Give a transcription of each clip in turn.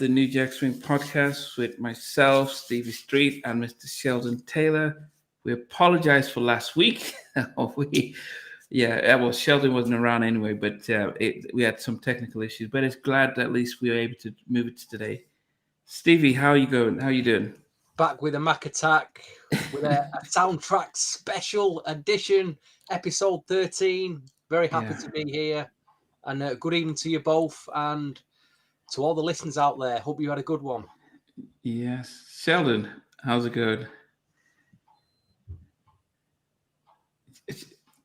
the New Jack Swing podcast with myself, Stevie Street, and Mr. Sheldon Taylor. We apologize for last week. Well, Sheldon wasn't around anyway, but we had some technical issues. But it's glad that at least we were able to move it to today. Stevie, how are you going? How are you doing? Back with a Mac Attack with a soundtrack special edition, episode 13. Very happy to be here. And good evening to you both and to all the listeners out there. Hope you had a good one. Yes. Sheldon, how's it going?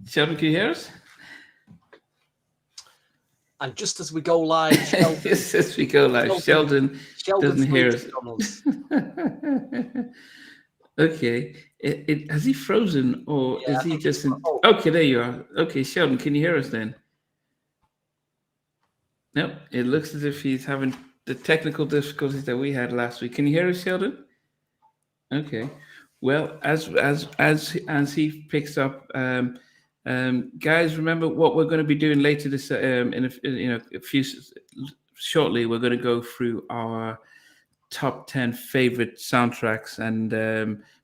Sheldon, can you hear us? And just as we go live, Sheldon, Sheldon doesn't hear us. Okay. Has he frozen or is he just... Okay, there you are. Okay, Sheldon, can you hear us then? Nope. It looks as if he's having the technical difficulties that we had last week. Can you hear us, Sheldon? Okay. Well, as he picks up... guys, remember what we're going to be doing later this shortly. We're going to go through our top 10 favorite soundtracks and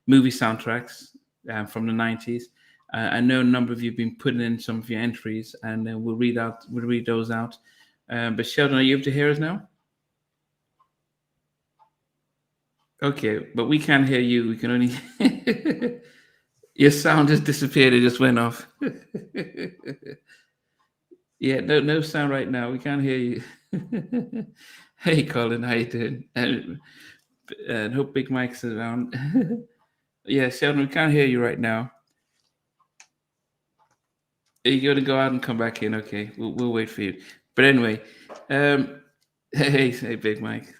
movie soundtracks from the 90s. I know a number of you have been putting in some of your entries, and we'll read those out. But Sheldon, are you able to hear us now? Okay, but we can't hear you. We can only. Your sound just disappeared. It just went off. Yeah, no sound right now. We can't hear you. Hey, Colin, how you doing? And hope Big Mike's around. Yeah, Sheldon, we can't hear you right now. Are you going to go out and come back in? Okay, we'll wait for you. But anyway, hey, Big Mike.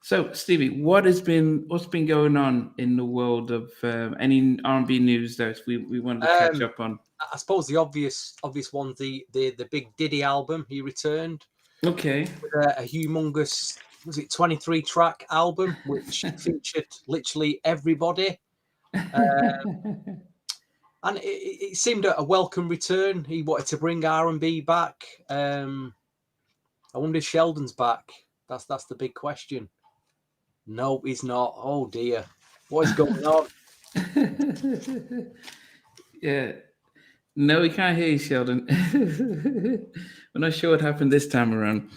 So, Stevie, what's been going on in the world of any R&B news that we wanted to catch up on? I suppose the obvious one, the big Diddy album, he returned. Okay. With a humongous, was it 23-track album, which featured literally everybody. And it seemed a welcome return. He wanted to bring R&B back. I wonder if Sheldon's back. That's the big question. No, he's not. Oh dear, what is going on? Yeah, no, we can't hear you, Sheldon. We're not sure what happened this time around.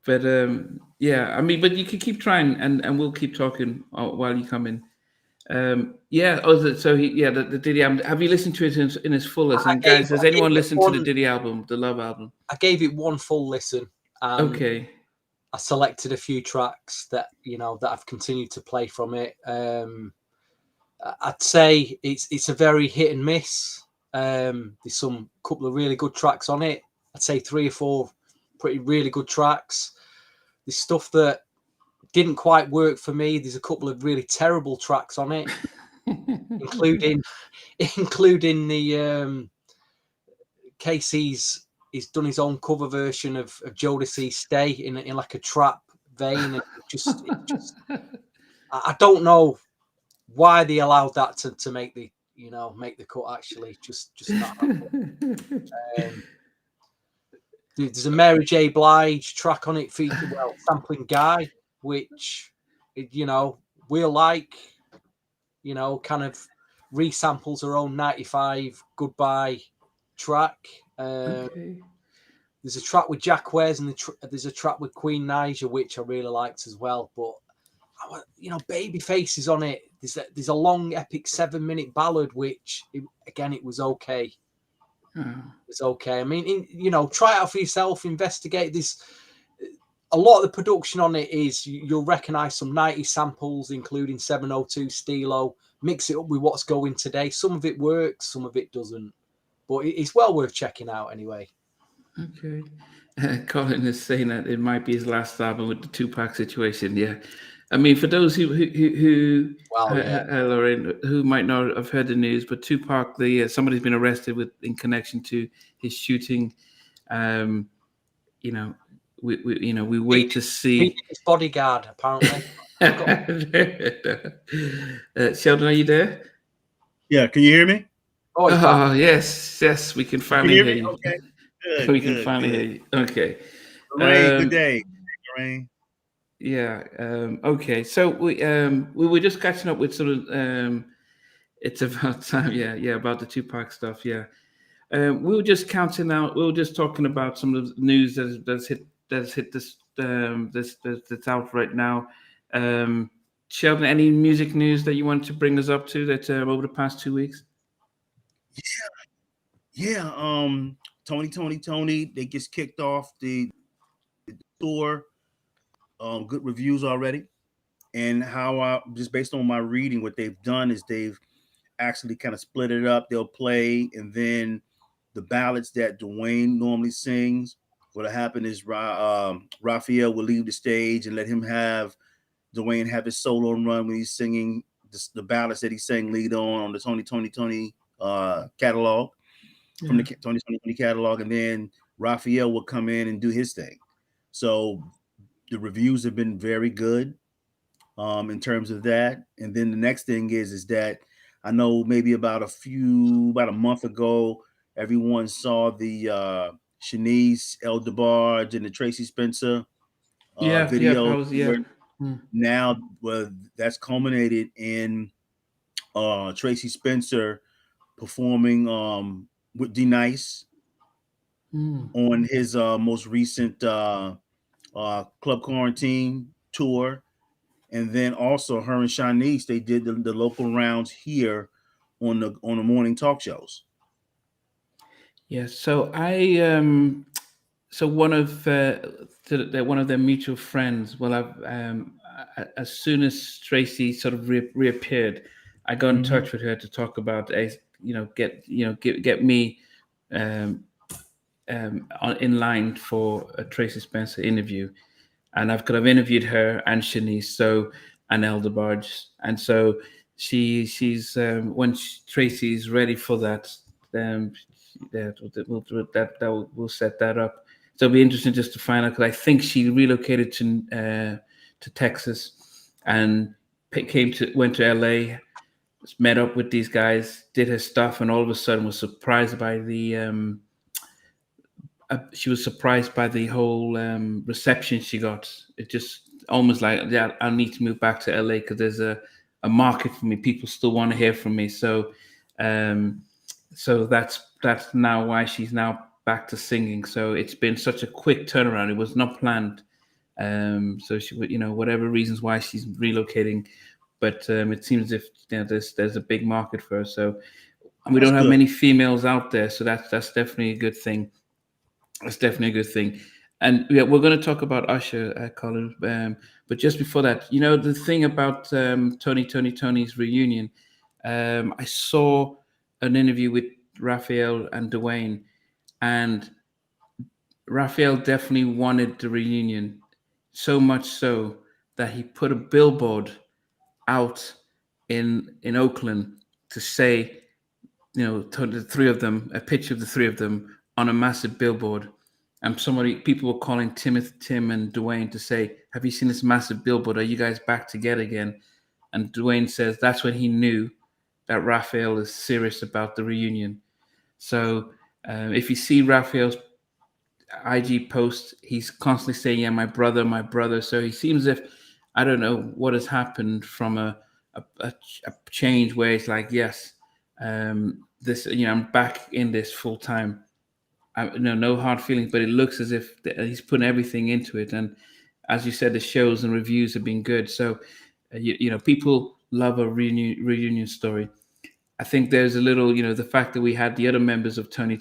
But yeah, I mean, but you can keep trying, and we'll keep talking while you come in. The Diddy album. Have you listened to it in its fullest? And guys, has anyone listened to the Diddy album, the Love album? I gave it one full listen. Okay. I selected a few tracks that I've continued to play from it. I'd say it's a very hit and miss. There's some couple of really good tracks on it. I'd say 3 or 4 really good tracks. There's stuff that didn't quite work for me. There's a couple of really terrible tracks on it, including the Casey's. He's done his own cover version of Jodeci's "Stay" in like a trap vein, and I don't know why they allowed that to make the cut. Actually, just not. There's a Mary J. Blige track on it featuring sampling Guy, which we'll like. Kind of resamples her own '95 Goodbye track. Okay. There's a track with Jack Wes and there's a track with Queen Naija, which I really liked as well. But Babyface is on it. There's a long epic 7-minute ballad, which it was okay. It's okay. I mean, try it out for yourself. Investigate this. A lot of the production on it is you'll recognize some 90s samples, including 702 Stilo. Mix it up with what's going today. Some of it works, some of it doesn't. But it's well worth checking out anyway. Okay. Colin is saying that it might be his last album with the Tupac situation. Yeah. I mean, for those who might not have heard the news, but Tupac, somebody's been arrested in connection to his shooting. We wait to see. His bodyguard, apparently. Sheldon, are you there? Yeah. Can you hear me? Oh, yes, we can finally hear you. Okay. Good, we can finally hear you. Okay. Lorraine, good day, Lorraine. Yeah. Okay. So we were just catching up with sort of it's about time. Yeah. Yeah. About the Tupac stuff. Yeah. We were just counting out. We were just talking about some of the news that's hit that's out right now. Um, Sheldon, any music news that you want to bring us up to that over the past 2 weeks? Yeah, Tony, they just kicked off the tour. Good reviews already. And how I just based on my reading, what they've done is they've actually kind of split it up. They'll play, and then the ballads that Dwayne normally sings. What'll happen is Raphael will leave the stage and let him have Dwayne have his solo run when he's singing the ballads that he sang lead on the Tony catalog from the Tony catalog, and then Raphael will come in and do his thing. So the reviews have been very good in terms of that. And then the next thing is that I know maybe about a month ago, everyone saw the Shanice El DeBarge and the Tracy Spencer Yeah. Yeah. I video. was. Yeah. Now, well, that's culminated in Tracy Spencer performing with D Nice on his most recent Club Quarantine tour. And then also her and Shanice, they did the local rounds here on the morning talk shows. Yeah. So one of one of their mutual friends. Well, as soon as Tracy sort of reappeared, I got in touch with her to talk about get me um, in line for a Tracy Spencer interview, and I've interviewed her and Shanice, and Elderbarge, and so she's when Tracy's ready for that, um, we'll set that up. So it'll be interesting just to find out, because I think she relocated to Texas and went to LA, met up with these guys, did her stuff, and all of a sudden was surprised by she was surprised by the whole reception she got. It just almost like, yeah, I need to move back to LA because there's a market for me. People still want to hear from me. So that's now why she's now back to singing. So it's been such a quick turnaround. It was not planned. So she, whatever reasons why she's relocating, but it seems as if there's a big market for her. So we don't have many females out there. So that's definitely a good thing. That's definitely a good thing. And yeah, we're going to talk about Usher, Colin. But just before that, the thing about Tony's reunion, I saw an interview with Raphael and Dwayne, and Raphael definitely wanted the reunion, so much so that he put a billboard out in Oakland to say, to the three of them, a picture of the three of them on a massive billboard. And people were calling Tim and Dwayne to say, have you seen this massive billboard? Are you guys back together again? And Dwayne says that's when he knew that Raphael is serious about the reunion. So if you see Raphael's IG post, he's constantly saying, yeah, my brother. So he seems as if, I don't know what has happened from a change where it's like, yes, this, I'm back in this full time. No hard feelings, but it looks as if he's putting everything into it. And as you said, the shows and reviews have been good. So, people love a reunion story. I think there's a little, the fact that we had the other members of Tony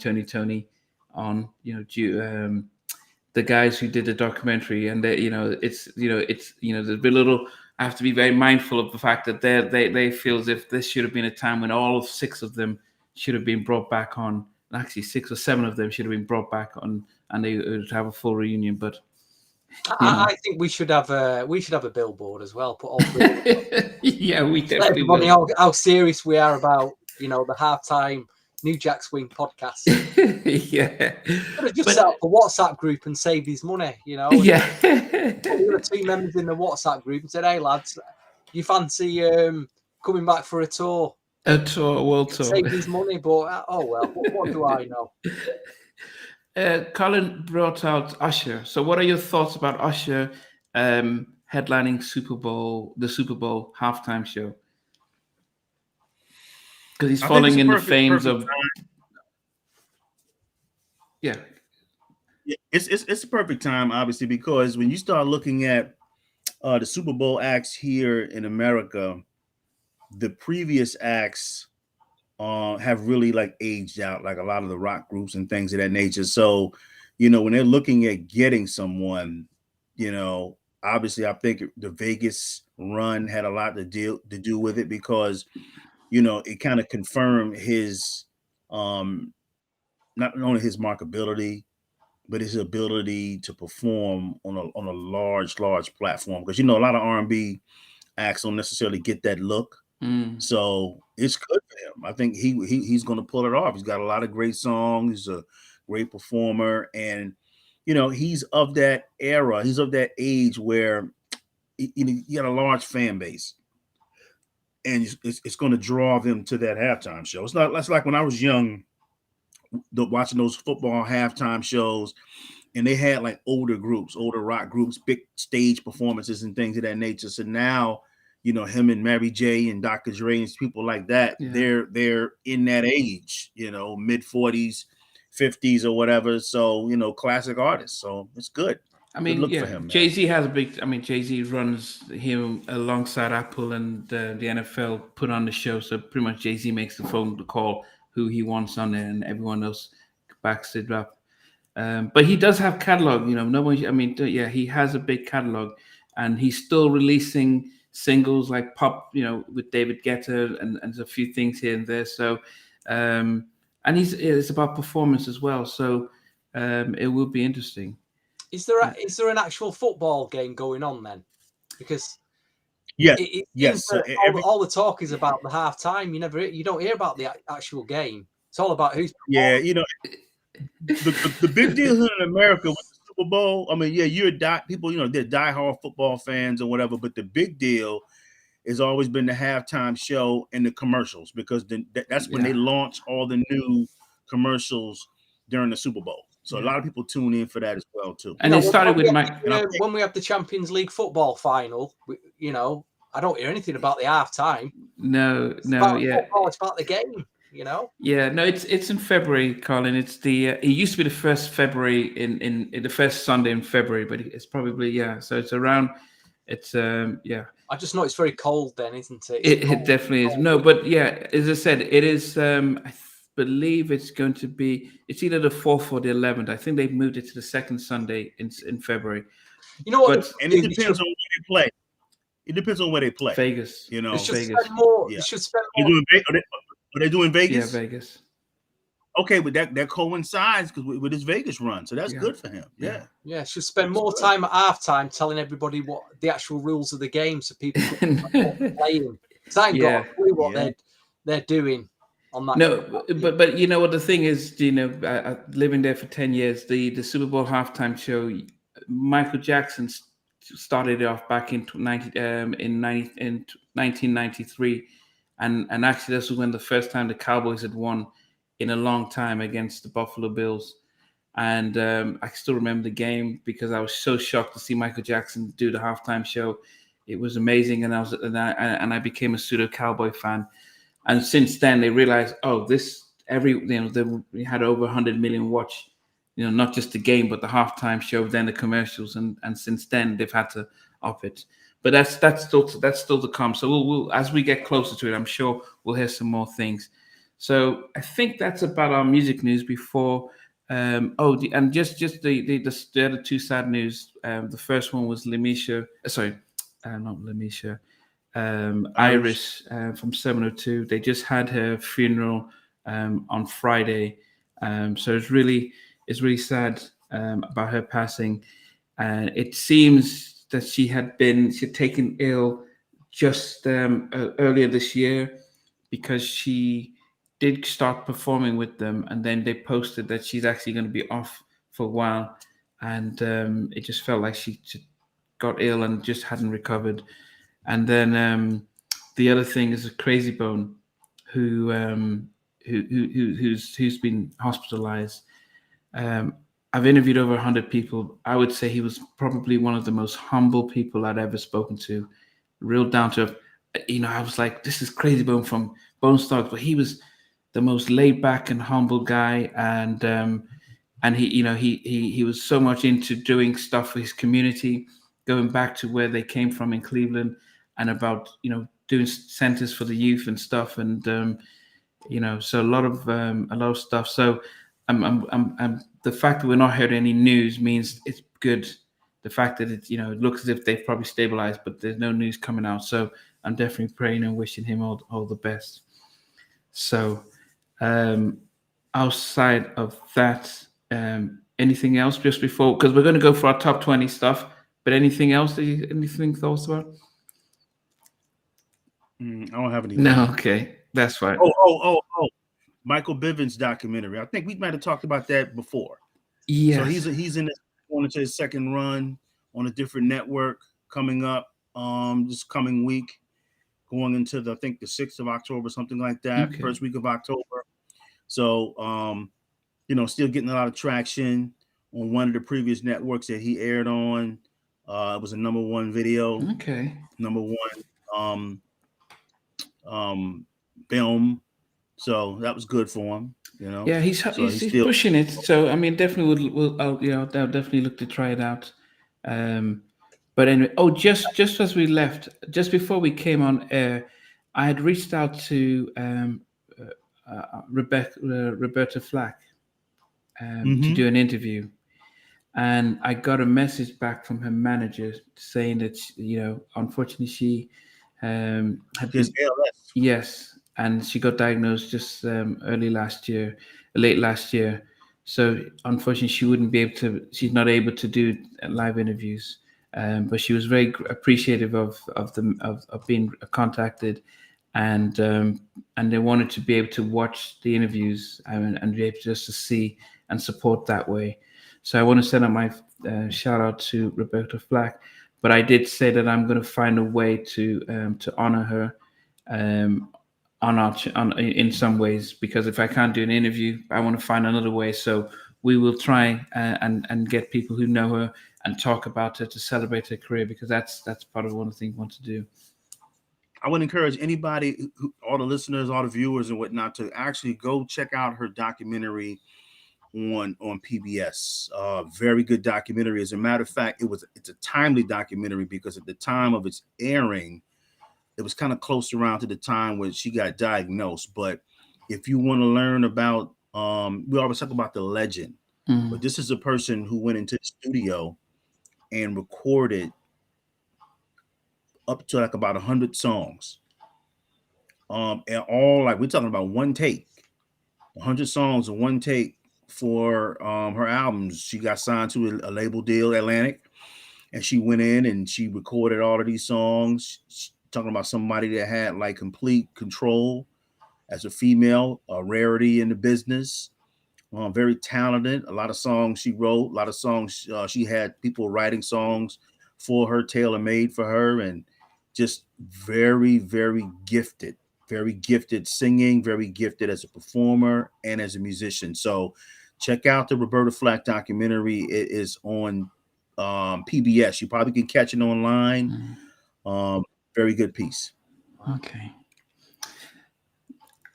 on, the guys who did the documentary, and they, there's a little. I have to be very mindful of the fact that they feel as if this should have been a time when all 6 of them should have been brought back on. Actually, 6 or 7 of them should have been brought back on, and they would have a full reunion. But I think we should have a billboard as well. Put all 3. Yeah, we definitely everybody will. how serious we are about the halftime New Jack Swing podcast. Yeah, just set up a WhatsApp group and save his money. Yeah, we were 2 members in the WhatsApp group and said, "Hey lads, you fancy coming back for a tour?" A tour, world tour. Save his money, but oh well. What do I know? Colin brought out Usher. So, what are your thoughts about Usher headlining the Super Bowl halftime show? Because he's I think it's following a in the perfect fames perfect of time. yeah, Yeah, it's a perfect time, obviously, because when you start looking at the Super Bowl acts here in America, the previous acts have really like aged out, like a lot of the rock groups and things of that nature. So, when they're looking at getting someone, obviously, I think the Vegas run had a lot to do with it because it kind of confirmed his not only his markability but his ability to perform on a large platform because a lot of R&B acts don't necessarily get that look. mm, So it's good for him. I think he's going to pull it off. He's got a lot of great songs. He's a great performer, and he's of that era. He's of that age where he got a large fan base, and it's going to draw them to that halftime show. It's not. That's like when I was young, watching those football halftime shows, and they had like older rock groups, big stage performances and things of that nature. So now, him and Mary J and Dr. Dre and people like that, yeah. they're in that age, mid 40s, 50s or whatever. So, classic artists. So it's good. I Good mean, look yeah, for him, Jay man. Z has a big. I mean, Jay Z runs him alongside Apple and the NFL put on the show. So pretty much Jay Z makes the phone call who he wants on there, and everyone else backs it up. But he does have catalog. No one. I mean, yeah, he has a big catalog, and he's still releasing singles like Pop. With David Guetta and a few things here and there. So, and it's about performance as well. So, it will be interesting. Is there an actual football game going on then? Because Yes, it seems yes. So that all the talk is about the halftime. You don't hear about the actual game. It's all about who's yeah, performing. the big deal here in America with the Super Bowl. I mean, yeah, people, they're diehard football fans or whatever, but the big deal has always been the halftime show and the commercials because that's when they Yeah, launch all the new commercials during the Super Bowl. So a yeah. lot of people tune in for that as well too. And it started with Mike. And I think, When we have the Champions League football final, I don't hear anything about the halftime. No, It's no, about yeah, football. It's about the game. yeah. No, it's in February, Colin. It's it used to be the first February in the first Sunday in February, but it's probably yeah. So it's around. It's yeah. I just know it's very cold then, isn't it? It definitely is. No, but yeah, as I said, it is. Believe it's going to be. It's either the 4th or the 11th. I think they've moved it to the second Sunday in February. You know what? But and it depends on where they play. It depends on where they play. Vegas, They should Vegas, spend more. Yeah. They should spend They're more. doing, are they doing yeah, Vegas? Vegas. Okay, but that coincides because with his Vegas run, so that's Yeah. good for him. Yeah. Yeah, should spend more time at halftime telling everybody what the actual rules of the game, so people can playing. Because I ain't got a clue what they're doing on that. No, but you know what the thing is, living there for 10 years, the Super Bowl halftime show, Michael Jackson started it off back in 1993, and actually this was when the first time the Cowboys had won in a long time against the Buffalo Bills. And I still remember the game because I was so shocked to see Michael Jackson do the halftime show. It was amazing, and I became a pseudo Cowboy fan. And since then, they realized, oh, we had over 100 million watch, not just the game, but the halftime show, then the commercials, and since then they've had to up it. But that's still to come. So we'll as we get closer to it, I'm sure we'll hear some more things. So I think that's about our music news before. And just the other two sad news. The first one was Lemisha. Sorry, not Lemisha. Iris from 702. They just had her funeral on Friday, so it's really sad about her passing. And it seems that she had taken ill just earlier this year because she did start performing with them, and then they posted that she's actually going to be off for a while, and it just felt like she got ill and just hadn't recovered. And then the other thing is a Crazy Bone, who's been hospitalized. I've interviewed over 100 people. I would say he was probably one of the most humble people I'd ever spoken to. Real down to earth. I was like, this is Crazy Bone from Bone Stocks, but he was the most laid back and humble guy, and he was so much into doing stuff for his community, going back to where they came from in Cleveland, and about doing centers for the youth and stuff, and so a lot of stuff. So the fact that we're not hearing any news means it's good. The fact that it looks as if they've probably stabilized, but there's no news coming out. So I'm definitely praying and wishing him all the best. So outside of that, anything else just before, because we're going to go for our top 20 stuff, but anything else anything thoughts about? I don't have any. No, okay, that's fine. Oh, Michael Bivins documentary. I think we might have talked about that before. Yeah. So he's going into his second run on a different network coming up this coming week, going into I think the 6th of October, something like that, Okay. first week of October. So still getting a lot of traction on one of the previous networks that he aired on. It was a #1 video. Okay. #1 film. So that was good for him. Yeah, he's still pushing it. So I mean, definitely I'll definitely look to try it out. But anyway, just as we left, just before we came on air, I had reached out to Roberta Flack to do an interview, and I got a message back from her manager saying that unfortunately she had been, ALS. Yes, and she got diagnosed just late last year. So unfortunately, she's not able to do live interviews. But she was very appreciative of being contacted, and they wanted to be able to watch the interviews and be able just to see and support that way. So I want to send out my shout out to Roberta Flack, but I did say that I'm going to find a way to honor her in some ways, because if I can't do an interview, I want to find another way. So we will try and get people who know her and talk about her to celebrate her career, because that's part of one of the things we want to do. I would encourage anybody, all the listeners, all the viewers and whatnot, to actually go check out her documentary on PBS. Very good documentary. As a matter of fact, it's a timely documentary, because at the time of its airing, it was kind of close around to the time when she got diagnosed. But if you want to learn about, we always talk about the legend, but this is a person who went into the studio and recorded up to like about 100 songs. And all, like, we're talking about one take, 100 songs in one take for her albums. She got signed to a label deal, Atlantic, and she went in and she recorded all of these songs. She's talking about somebody that had like complete control as a female, a rarity in the business. Very talented. A lot of songs she wrote, a lot of songs she had people writing songs for her, tailor-made for her, and just very, very gifted singing, very gifted as a performer and as a musician. So check out the Roberta Flack documentary. It is on PBS. You probably can catch it online. Very good piece. Okay.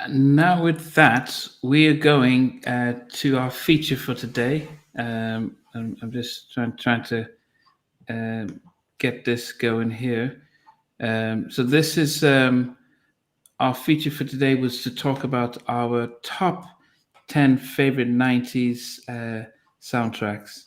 Now with that, we are going to our feature for today. I'm just trying to get this going here. So this is our feature for today, was to talk about our top 10 favorite 90s soundtracks.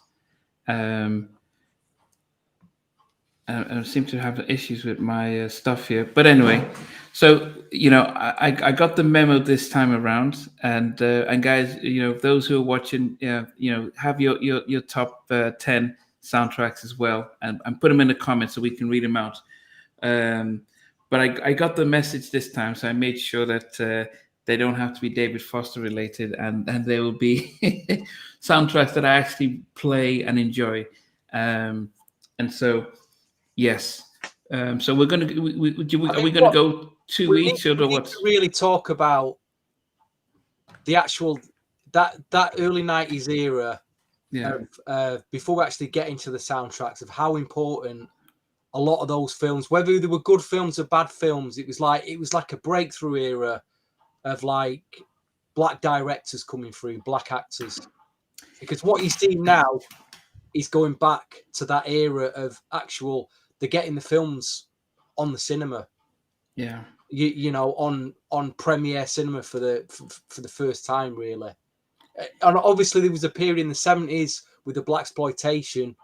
I seem to have issues with my stuff here, but anyway, so I got the memo this time around, and guys, those who are watching, have your top 10 soundtracks as well, and put them in the comments so we can read them out. But I got the message this time, so I made sure that they don't have to be David Foster related, and they will be soundtracks that I actually play and enjoy, and so. Yes. So we're going to. Are we going to go two each, or what? To really talk about the actual that early 90s era Yeah. Before we actually get into the soundtracks, of how important a lot of those films, whether they were good films or bad films, it was like a breakthrough era of like black directors coming through, black actors. Because what you see now is going back to that era of they're getting the films on the cinema. Yeah. You know, on premiere cinema for the first time, really. And obviously there was a period in the 70s with the blaxploitation,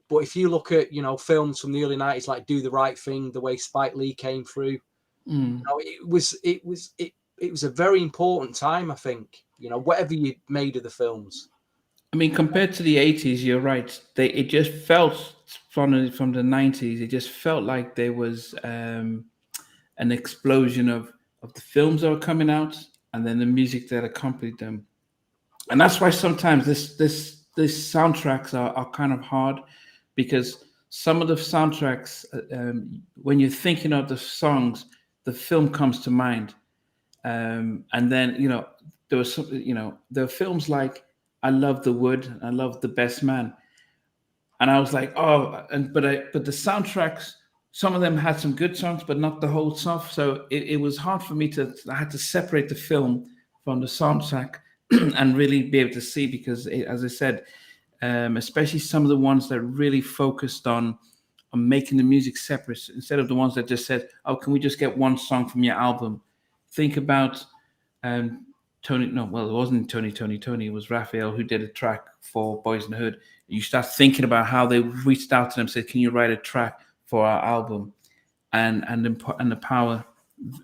but if you look at, you know, films from the early 90s like Do the Right Thing, the way Spike Lee came through, you know, it was a very important time, I think, you know, whatever you made of the films. I mean, compared to the 80s, you're right. It just felt from the 90s. It just felt like there was an explosion of the films that were coming out, and then the music that accompanied them. And that's why sometimes this soundtracks are kind of hard, because some of the soundtracks, when you're thinking of the songs, the film comes to mind. And then, you know, there was some, you know, there were films like I Love the Wood, I Love the Best Man, and I was like, oh, but the soundtracks, some of them had some good songs, but not the whole stuff. So it was hard for me I had to separate the film from the soundtrack and really be able to see, because as I said, especially some of the ones that really focused on making the music separate, instead of the ones that just said, oh, can we just get one song from your album? Think about Tony. No, well, it wasn't Tony. It was Raphael who did a track for Boys in the Hood. You start thinking about how they reached out to them, said, "Can you write a track for our album?" and the power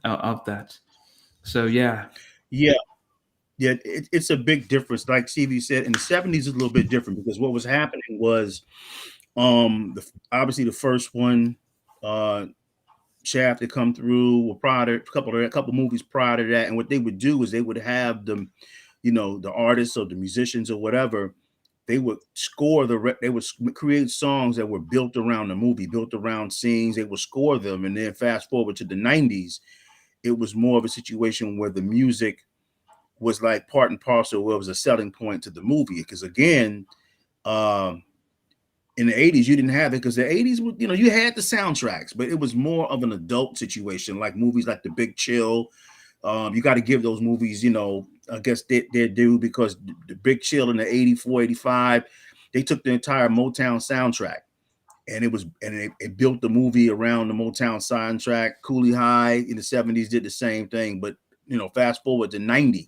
of that. So yeah, Yeah, it's a big difference. Like Stevie said, in the 70s, is a little bit different because what was happening was, obviously the first one, Shaft, had come through, or prior to a couple movies prior to that, and what they would do is they would have them, you know, the artists or the musicians or whatever, they would score they would create songs that were built around the movie, built around scenes. They would score them, and then fast forward to the 90s, it was more of a situation where the music was like part and parcel, where it was a selling point to the movie. Because again, um, in the 80s, you didn't have it, because the 80s, you know, you had the soundtracks, but it was more of an adult situation, like movies like The Big Chill. You got to give those movies, you know, I guess their due, because The Big Chill in the 84, 85, they took the entire Motown soundtrack, and it built the movie around the Motown soundtrack. Cooley High in the 70s did the same thing. But, you know, fast forward to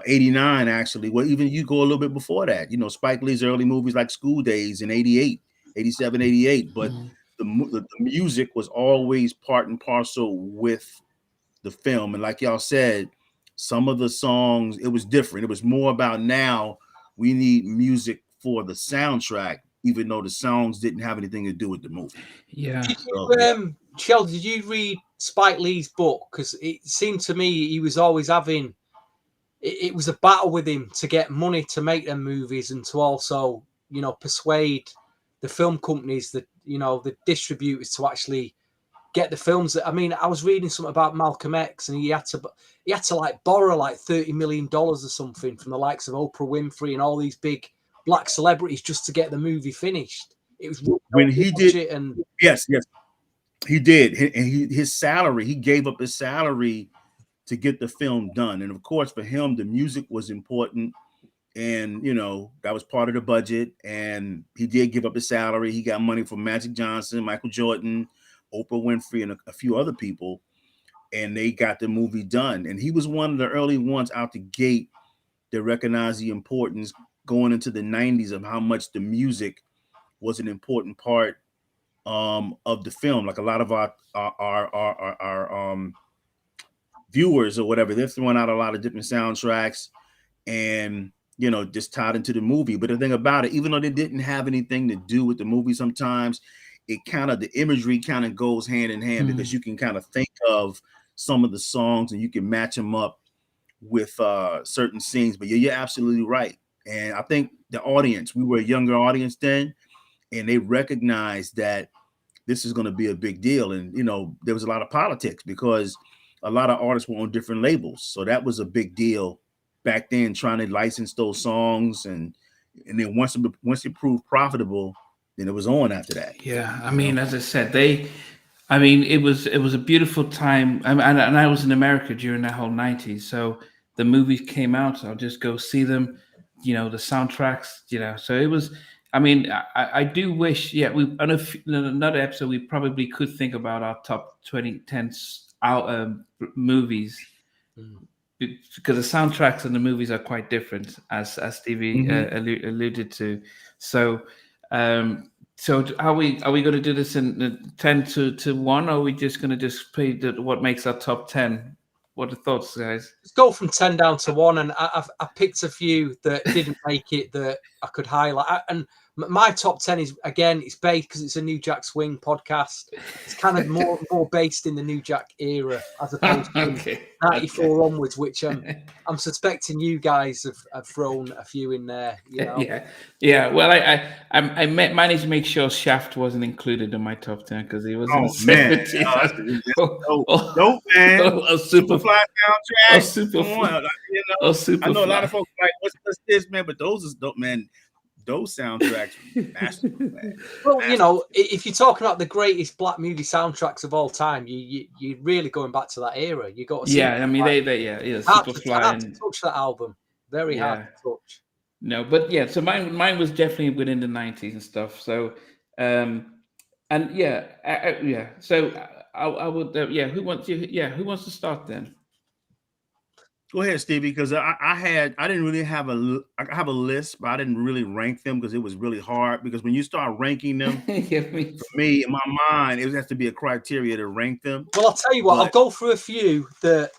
89, actually. Well, even you go a little bit before that, you know, Spike Lee's early movies like School Days in 88, 87, 88. But the music was always part and parcel with the film. And like y'all said, some of the songs, it was different. It was more about, now we need music for the soundtrack, even though the songs didn't have anything to do with the movie. yeah. Shell, did you read Spike Lee's book? Because it seemed to me he was always having, it was a battle with him to get money to make them movies, and to also, you know, persuade the film companies, that, you know, the distributors, to actually get the films. I mean, I was reading something about Malcolm X, and he had to like borrow like $30 million or something from the likes of Oprah Winfrey and all these big black celebrities just to get the movie finished. It was when he did, and yes, he did. And his salary, he gave up his salary to get the film done. And of course, for him, the music was important. And, you know, that was part of the budget. And he did give up his salary. He got money from Magic Johnson, Michael Jordan, Oprah Winfrey, and a few other people. And they got the movie done. And he was one of the early ones out the gate that recognized the importance going into the 90s of how much the music was an important part of the film. Like a lot of our viewers or whatever, they're throwing out a lot of different soundtracks, and, you know, just tied into the movie. But the thing about it, even though they didn't have anything to do with the movie, sometimes it kind of, the imagery kind of goes hand in hand, because you can kind of think of some of the songs and you can match them up with certain scenes. But you're absolutely right. And I think the audience, we were a younger audience then, and they recognized that this is going to be a big deal. And, you know, there was a lot of politics because a lot of artists were on different labels. So that was a big deal back then, trying to license those songs. And, And then once it proved profitable, then it was on after that. Yeah, I mean, as I said, it was a beautiful time. And I was in America during that whole '90s, so the movies came out. I'll just go see them. The soundtracks. So it was. I mean, I do wish. Yeah, we on another episode we probably could think about our top 2010 out movies. Because the soundtracks and the movies are quite different, as Stevie alluded to. So, are we going to do this in 10 to 1, or are we just going to just play what makes our top 10? What are the thoughts, guys? Let's go from 10 down to 1, and I picked a few that didn't make it that I could highlight. And my top 10 is, again, it's based because it's a New Jack Swing podcast. It's kind of more based in the New Jack era as opposed to 94 onwards, which I'm suspecting you guys have thrown a few in there. Yeah. Well, I managed to make sure Shaft wasn't included in my top 10 because he was in the 70s. Dope, man. Superfly soundtrack. I know a lot of folks like, what's this, man? But those is dope, man. Those soundtracks, masterful, man. Well, if you're talking about the greatest black movie soundtracks of all time, you're really going back to that era. You got to see. Yeah, I mean, Superfly. Hard to touch that album. Very hard to touch. No, but yeah, so mine was definitely within the 90s and stuff. So, So I would. Who wants to start then? Go ahead, Stevie, because I didn't really have I have a list, but I didn't really rank them because it was really hard. Because when you start ranking them, for me, in my mind, it has to be a criteria to rank them. Well, I'll tell you what, I'll go through a few that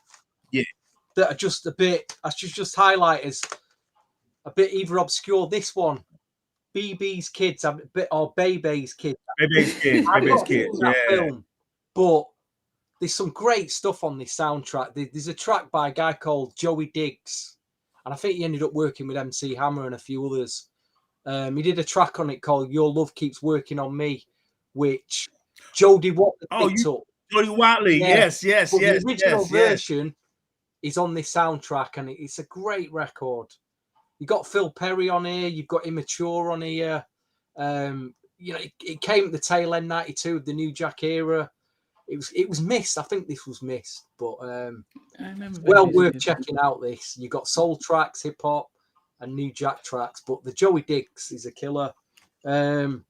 are just a bit. I should just highlight as a bit either obscure. This one, BB's Kids, or Bebe's Kids. Bebe's Kids. Yeah. Film, but there's some great stuff on this soundtrack. There's a track by a guy called Joey Diggs, and I think he ended up working with MC Hammer and a few others. He did a track on it called Your Love Keeps Working on Me, which Jody Watley picked up. Jody Watley, yes. But the original version is on this soundtrack, and it's a great record. You got Phil Perry on here, you've got Immature on here. It came at the tail end '92 of the New Jack era. It was missed. I think this was missed, but well worth checking out. This you got soul tracks, hip hop, and New Jack tracks. But the Joey Diggs is a killer. A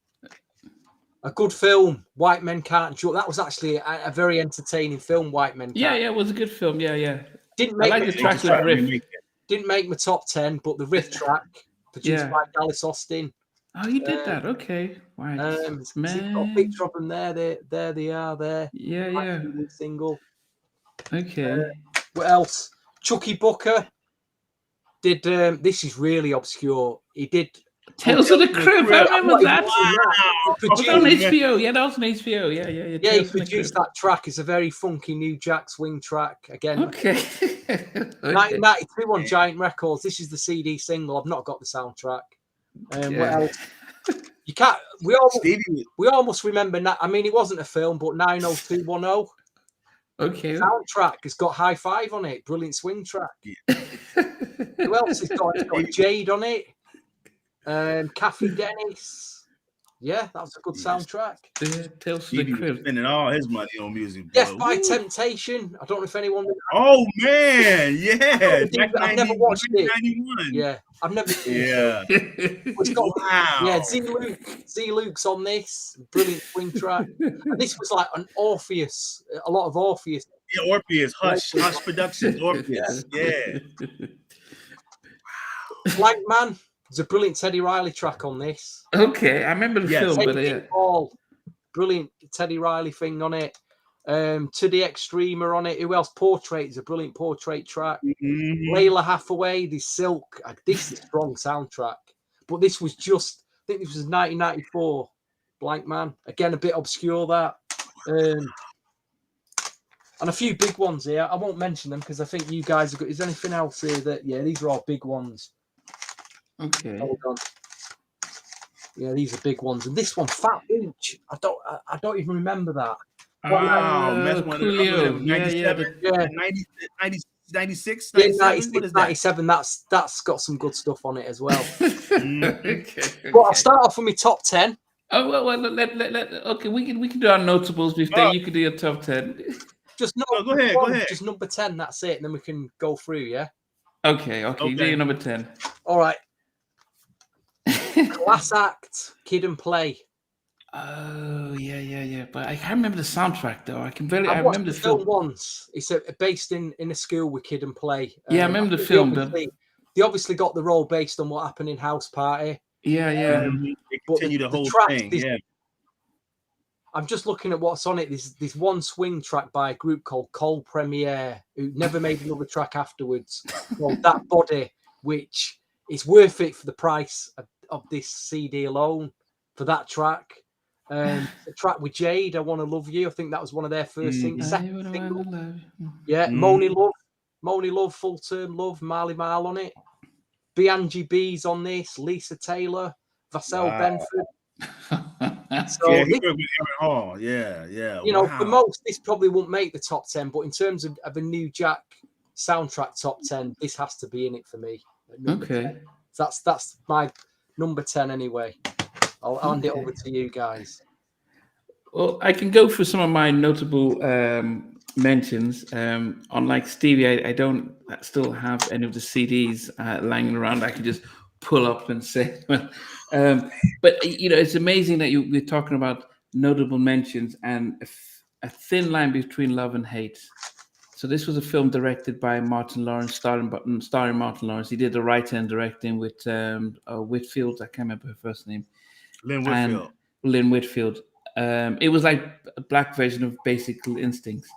good film, White Men Can't Jump. That was actually a very entertaining film. White Men Can't. Yeah, it was a good film. Yeah. Didn't make the track with riff. Didn't make my top 10, but the riff track produced by Dallas Austin. Oh, you did that? Okay. Right. Man. Got a picture of them there. There they are there. Yeah. Single. Okay. What else? Chucky Booker did. This is really obscure. He did Tales of the Crypt. I remember that. Wow. Was that on HBO? Yeah, that was on HBO. Yeah. Yeah, he produced that track. It's a very funky New Jack Swing track. Again. Okay. 1992 on Giant Records. This is the CD single. I've not got the soundtrack. What else? You can't. We almost remember that. I mean, it wasn't a film, but 90210. Okay. Soundtrack has got High Five on it. Brilliant swing track. Who else has got? It's got Jade on it. Kathy Dennis. Yeah, that was a good soundtrack. Tales of the Crypt. Spending all his money on music. Death by Temptation. I don't know if anyone. Oh man, yeah. I've never watched it. Yeah, I've never. Yeah. It's got, yeah, Z Luke's on this. Brilliant swing track. And this was like an Orpheus. A lot of Orpheus. Yeah, Orpheus. Hush Productions. Orpheus. Yeah. Blank Man. There's a brilliant Teddy Riley track on this. Okay, I remember the film, but brilliant Teddy Riley thing on it. To the Extremer on it. Who else? Portrait is a brilliant Portrait track. Layla Hathaway, the Silk. This is a strong soundtrack. But this was just, I think this was 1994. Blank Man. Again, a bit obscure that. And a few big ones here. I won't mention them because I think you guys have got. Is there anything else here that? Yeah, these are all big ones. Okay. Hold on. Yeah, these are big ones. And this one, Fat Beach. I don't even remember that. That's one Coolio. of 97. Yeah. 96. 96, Yeah, 97? 96, What is that? 97. That's got some good stuff on it as well. Okay. But I'll start off with my top 10. Oh well, okay. We can do our notables before Oh. you can do your top 10. Just No, go ahead. Just number 10. That's it, and then we can go through. Yeah. Okay. You do Okay. your number 10. All right. Class act, Kid and Play. Oh yeah. But I can't remember the soundtrack though. I I've watched remember the film once. It's based in a school with Kid and Play. Yeah, I remember the think film. They obviously got the role based on what happened in House Party. Yeah. They But continue the whole track, thing. Yeah. I'm just looking at what's on it. There's one swing track by a group called Cole Premiere, who never made another track afterwards, called That Body, which is worth it for the price of this CD alone for that track. The track with Jade, I Want to Love You. I think that was one of their first things. Second single. Yeah, Moni Love, Full Term Love, Marley Marl on it. Bianchi B's on this, Lisa Taylor, Vassell Benford. So yeah, he worked with Aaron Hall. Yeah. You know, for most, this probably won't make the top 10, but in terms of a new Jack soundtrack top 10, this has to be in it for me. Okay. 10. That's my number 10 anyway. I'll hand it over to you guys. Well, I can go for some of my notable mentions. Unlike Stevie, I don't still have any of the CDs lying around. I can just pull up and say. But you know, it's amazing that we're talking about notable mentions and a thin line between love and hate. So this was a film directed by Martin Lawrence, starring Martin Lawrence. He did the writing and directing with Whitfield. I can't remember her first name. Lynn Whitfield. It was like a black version of Basic Instincts.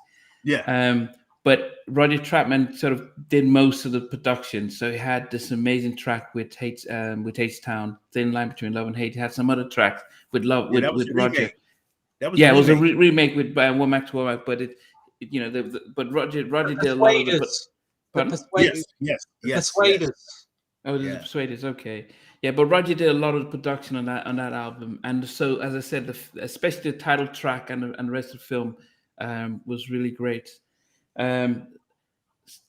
Yeah. But Roger Troutman sort of did most of the production. So he had this amazing track with H-Town, Thin Line Between Love and Hate. He had some other tracks with Roger. That was it was a remake with Womack to Womack, but but Roger did a lot of the Yes. Persuaders. Oh, the Persuaders, okay. Yeah, but Roger did a lot of the production on that album, and so as I said, especially the title track and the rest of the film was really great. I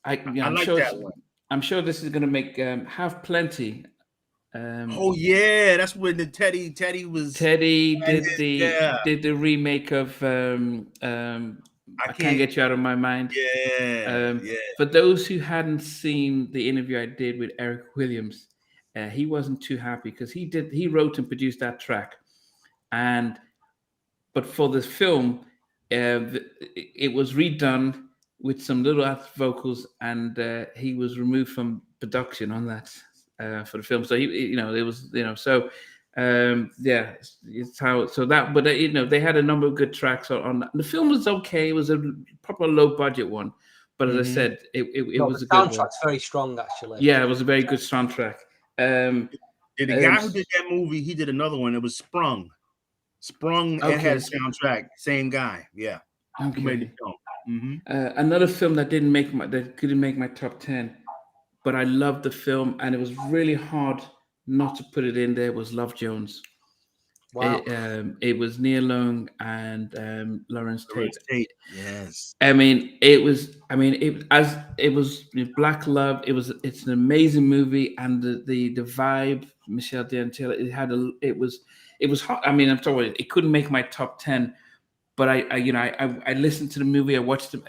like that one. I'm sure this is going to make Have Plenty. Oh yeah, that's when the Teddy did the remake of I Can't Get You Out of My Mind. Yeah. For those who hadn't seen the interview I did with Eric Williams, he wasn't too happy because he wrote and produced that track, but for this film, it was redone with some little vocals, and he was removed from production on that for the film. So it's how. So that, but they had a number of good tracks on that. The film was okay. It was a proper low budget one, but as I said, it was a good one. The soundtrack's very strong, actually. Yeah, it was a very good soundtrack. The guy who did that movie, he did another one. It was Sprung. It had a soundtrack. Same guy. Yeah. Okay. Who made the film. Another film that couldn't make my top 10, but I loved the film, and it was really hard not to put it in there, was Love Jones. Wow. It was Neil Long and Lawrence Tate. Yes. It was Black Love. It's an amazing movie, and the vibe, Michelle D'Antilla, it was hot. I'm sorry, it couldn't make my top 10. But I listened to the movie. I watched it.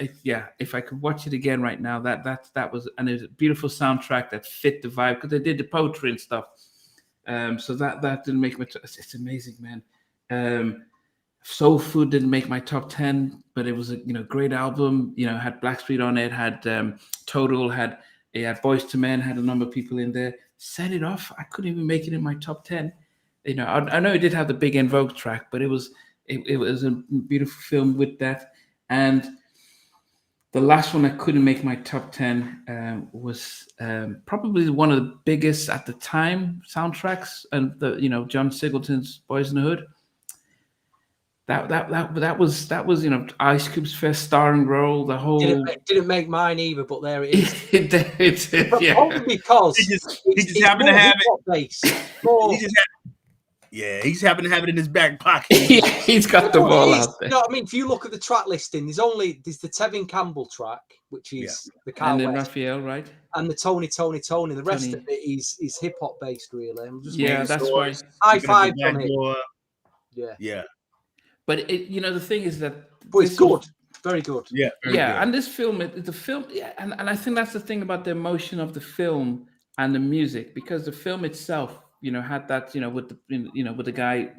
If I could watch it again right now, that was, and it was a beautiful soundtrack that fit the vibe because they did the poetry and stuff. So that didn't make my. It's amazing, man. Soul Food didn't make my top 10, but it was a great album. It had Blackstreet on it. Had Total. Had Boyz II Men. Had a number of people in there. Set It Off. I couldn't even make it in my top 10. I know it did have the Big En Vogue track, but it was a beautiful film with that. And the last one that couldn't make my top 10 was probably one of the biggest at the time soundtracks, and John Singleton's Boys in the Hood. That was Ice Cube's first starring role. The whole didn't make mine either, but there it is. It's only because he just happened to have it. Base. Yeah, he's happen to have it in his back pocket. He's got the ball out there. You know what I mean? If you look at the track listing, there's the Tevin Campbell track, which is the Car And then West, Raphael, right? and the Tony. The rest Tony. of it is hip hop based, really. I'm just That's why. high five on it. Yeah. But the thing is that. But it's good, very good. Yeah, very good. And this film, and I think that's the thing about the emotion of the film and the music, because the film itself, had that, with the guy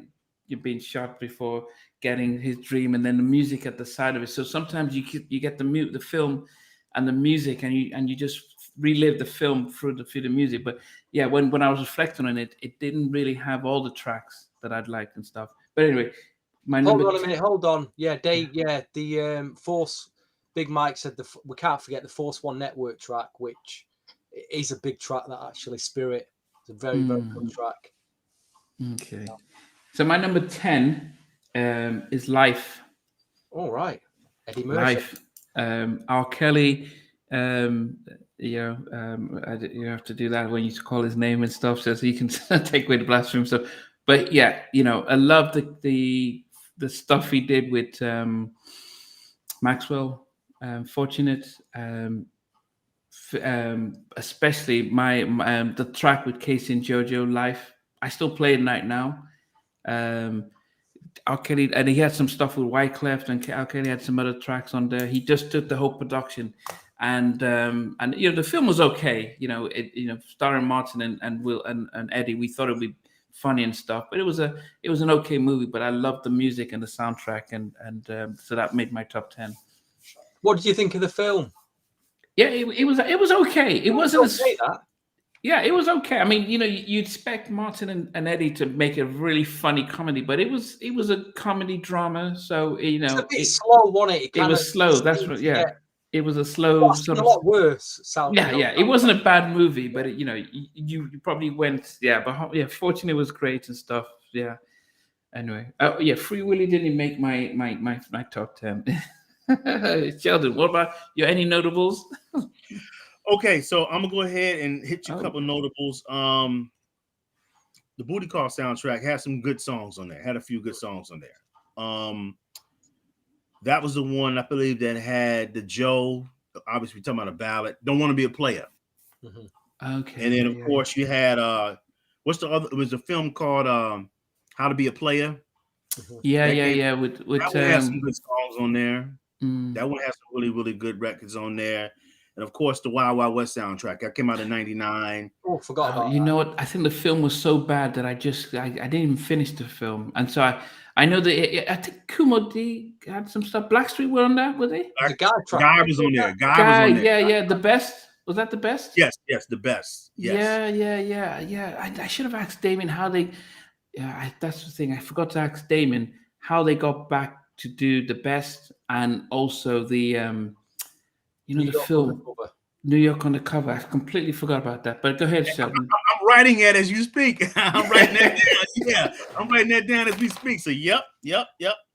being shot before getting his dream, and then the music at the side of it. So sometimes you get the film and the music, and you just relive the film through the music. But yeah, when I was reflecting on it, it didn't really have all the tracks that I'd liked and stuff. But anyway, hold on a minute. Hold on. Yeah, Dave. Yeah, the Force. Big Mike said we can't forget the Force One Network track, which is a big track. That actually Spirit. It's a very very good track. Okay, so my number 10 is Life. All right, Eddie Murphy. Life. R. Kelly. You have to do that when you call his name and stuff, so you can take away the blasphemy stuff. But yeah, I love the stuff he did with Maxwell, Fortunate, especially the track with Casey and JoJo, Life. I still play it right now. R. Kelly, and he had some stuff with Wyclef, and R. Kelly had some other tracks on there. He just took the whole production, and the film was okay. Starring Martin and Will and Eddie. We thought it would be funny and stuff, but it was an okay movie. But I loved the music and the soundtrack, and so that made my top 10. What did you think of the film? Yeah, it was okay. It wasn't okay, that. Yeah, it was okay. I mean, you'd expect Martin and Eddie to make a really funny comedy, but it was a comedy drama. So it's a bit slow, wasn't it? It was slow. That's what. Yeah, it was a slow. Sort of a lot worse. Yeah. It wasn't a bad movie, but you probably went. Yeah, but yeah, Fortunate was great and stuff. Yeah. Anyway, Free Willy didn't make my top 10. Sheldon, what about you? Any notables? Okay, so I'm gonna go ahead and hit you a couple notables. The Booty Call soundtrack had some good songs on there. Had a few good songs on there. That was the one I believe that had the Joe. Obviously, we're talking about a ballad. Don't Want to Be a Player. Mm-hmm. Okay. And then of course you had what's the other? It was a film called How to Be a Player. Yeah. With that one has some good songs on there. Mm. That one has some really, really good records on there. And of course, the Wild Wild West soundtrack. That came out in '99. Oh, forgot about that. You know what? I think the film was so bad that I didn't even finish the film. And so I know that I think Kumo D had some stuff. Blackstreet were on that, were they? The Guy was on there. Guy was on there. Yeah. The Best. Was that The Best? Yes, The Best. Yes. Yeah. I should have asked Damien how they. Yeah, that's the thing. I forgot to ask Damien how they got back to do The Best, and also the the film New York Undercover. I completely forgot about that. But go ahead, Sheldon. I'm writing it as you speak. I'm writing that down. Yeah, I'm writing that down as we speak. So yep.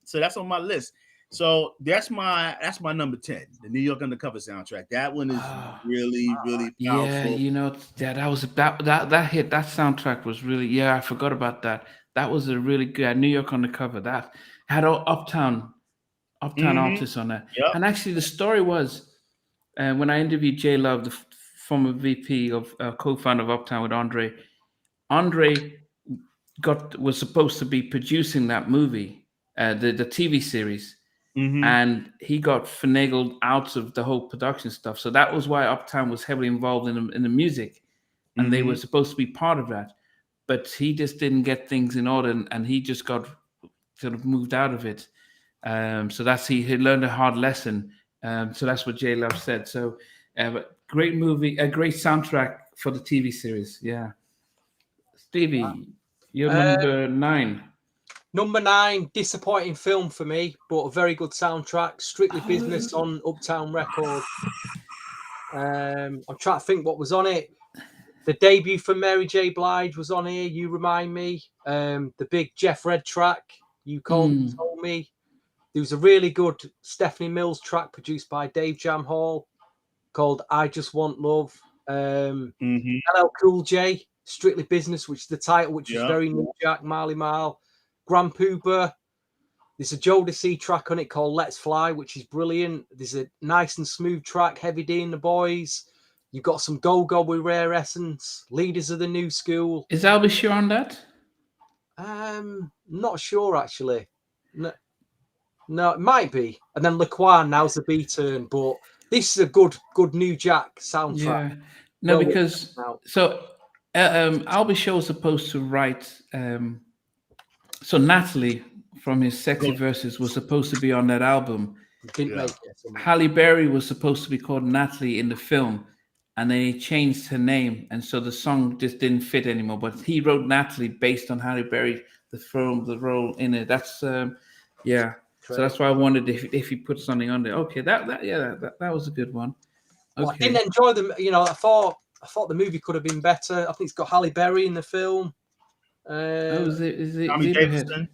So that's on my list. So that's my number 10, the New York Undercover soundtrack. That one is really, really powerful. Yeah, that was that hit. That soundtrack was really. I forgot about that. That was a really good New York Undercover. That had all Uptown artists on there. Yep. And actually, the story was when I interviewed J Love, the former VP of co-founder of Uptown with Andre. Andre was supposed to be producing that movie, the TV series. Mm-hmm. And he got finagled out of the whole production stuff. So that was why Uptown was heavily involved in the music, and they were supposed to be part of that. But he just didn't get things in order, and he just got sort of moved out of it. So he learned a hard lesson. So that's what J Love said. So great movie, a great soundtrack for the TV series. Yeah. Stevie, you're number 9. Number 9, disappointing film for me, but a very good soundtrack. Strictly Business on Uptown Records. I'm trying to think what was on it. The debut for Mary J. Blige was on here. You Remind Me. The big Jeff Red track. You Told Me. There was a really good Stephanie Mills track produced by Dave Jam Hall called I Just Want Love. LL Cool J, Strictly Business, which is the title, which was Yeah. very New Jack, Marley Marl, Grand Pooper. There's a Jodeci track on it called Let's Fly, which is brilliant. There's a nice and smooth track, Heavy D and the Boys. You've got some Go-Go with Rare Essence, Leaders of the New School. Is Albie Shaw on that? Not sure actually. No, it might be. And then Laquan, now's the B turn, but this is a good New Jack soundtrack. Yeah. No, Well, because so Albie Shaw was supposed to write. So Natalie from his Sexy Verses was supposed to be on that album. Didn't make it. Halle Berry was supposed to be called Natalie in the film, and then he changed her name, and so the song just didn't fit anymore. But he wrote Natalie based on Halle Berry, the role in it. That's yeah. So that's why I wondered if he put something on there. Okay, that was a good one. Okay. Well, I didn't enjoy them. You know, I thought the movie could have been better. I think it's got Halle Berry in the film. Is it Tommy Davidson?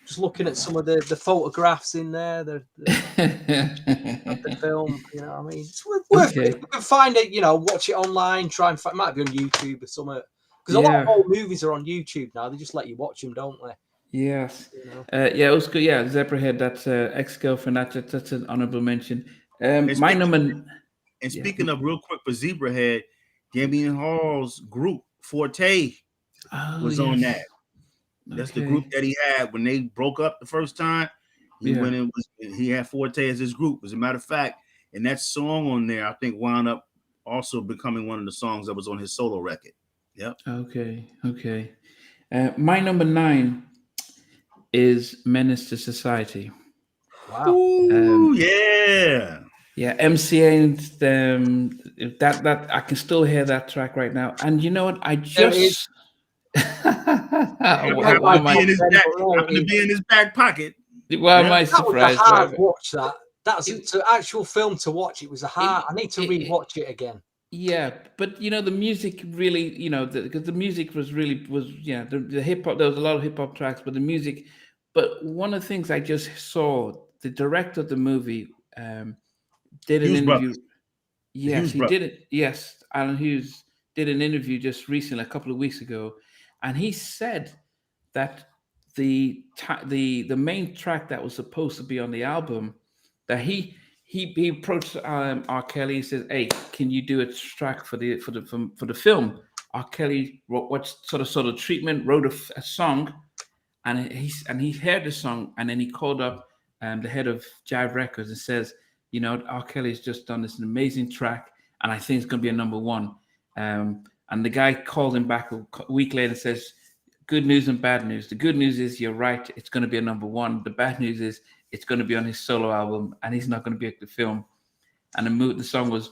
Just looking at some of the photographs in there, the film, you know what I mean? It's worth it. You can find it, you know, watch it online, try and find, it might be on YouTube or something. Because a lot of old movies are on YouTube now. They just let you watch them, don't they? Yes. You know? Yeah, it was good. Yeah, Zebrahead, that's ex-girlfriend. That's an honorable mention. My number... And speaking of real quick for Zebrahead, Damian Hall's group, Forte, was on that. That's the group that he had when they broke up the first time. He went and he had Forte as his group. As a matter of fact, and that song on there, I think, wound up also becoming one of the songs that was on his solo record. Yep. Okay. My number 9 is Menace to Society. Wow. Ooh, yeah. Yeah, MCA and that I can still hear that track right now. And you know what? I just happened to be in his back pocket. Why am I surprised? That was a hard watch. That's an actual film to watch. It was a hard. I need to rewatch it again. Yeah, but you know the music really, you know, because the music was the hip hop. There was a lot of hip hop tracks, but the music. But one of the things I just saw, the director of the movie did an interview. Yes, he did it. Yes, Alan Hughes did an interview just recently, a couple of weeks ago, and he said that the main track that was supposed to be on the album, that he approached R. Kelly and says, "Hey, can you do a track for the film?" R. Kelly wrote what sort of treatment, wrote a song, and he heard the song, and then he called up the head of Jive Records and says, "You know, R. Kelly's just done this amazing track, and I think it's going to be a number 1." And the guy called him back a week later and says, "Good news and bad news. The good news is you're right. It's going to be a number 1. The bad news is it's going to be on his solo album, and he's not going to be at the film." And the song was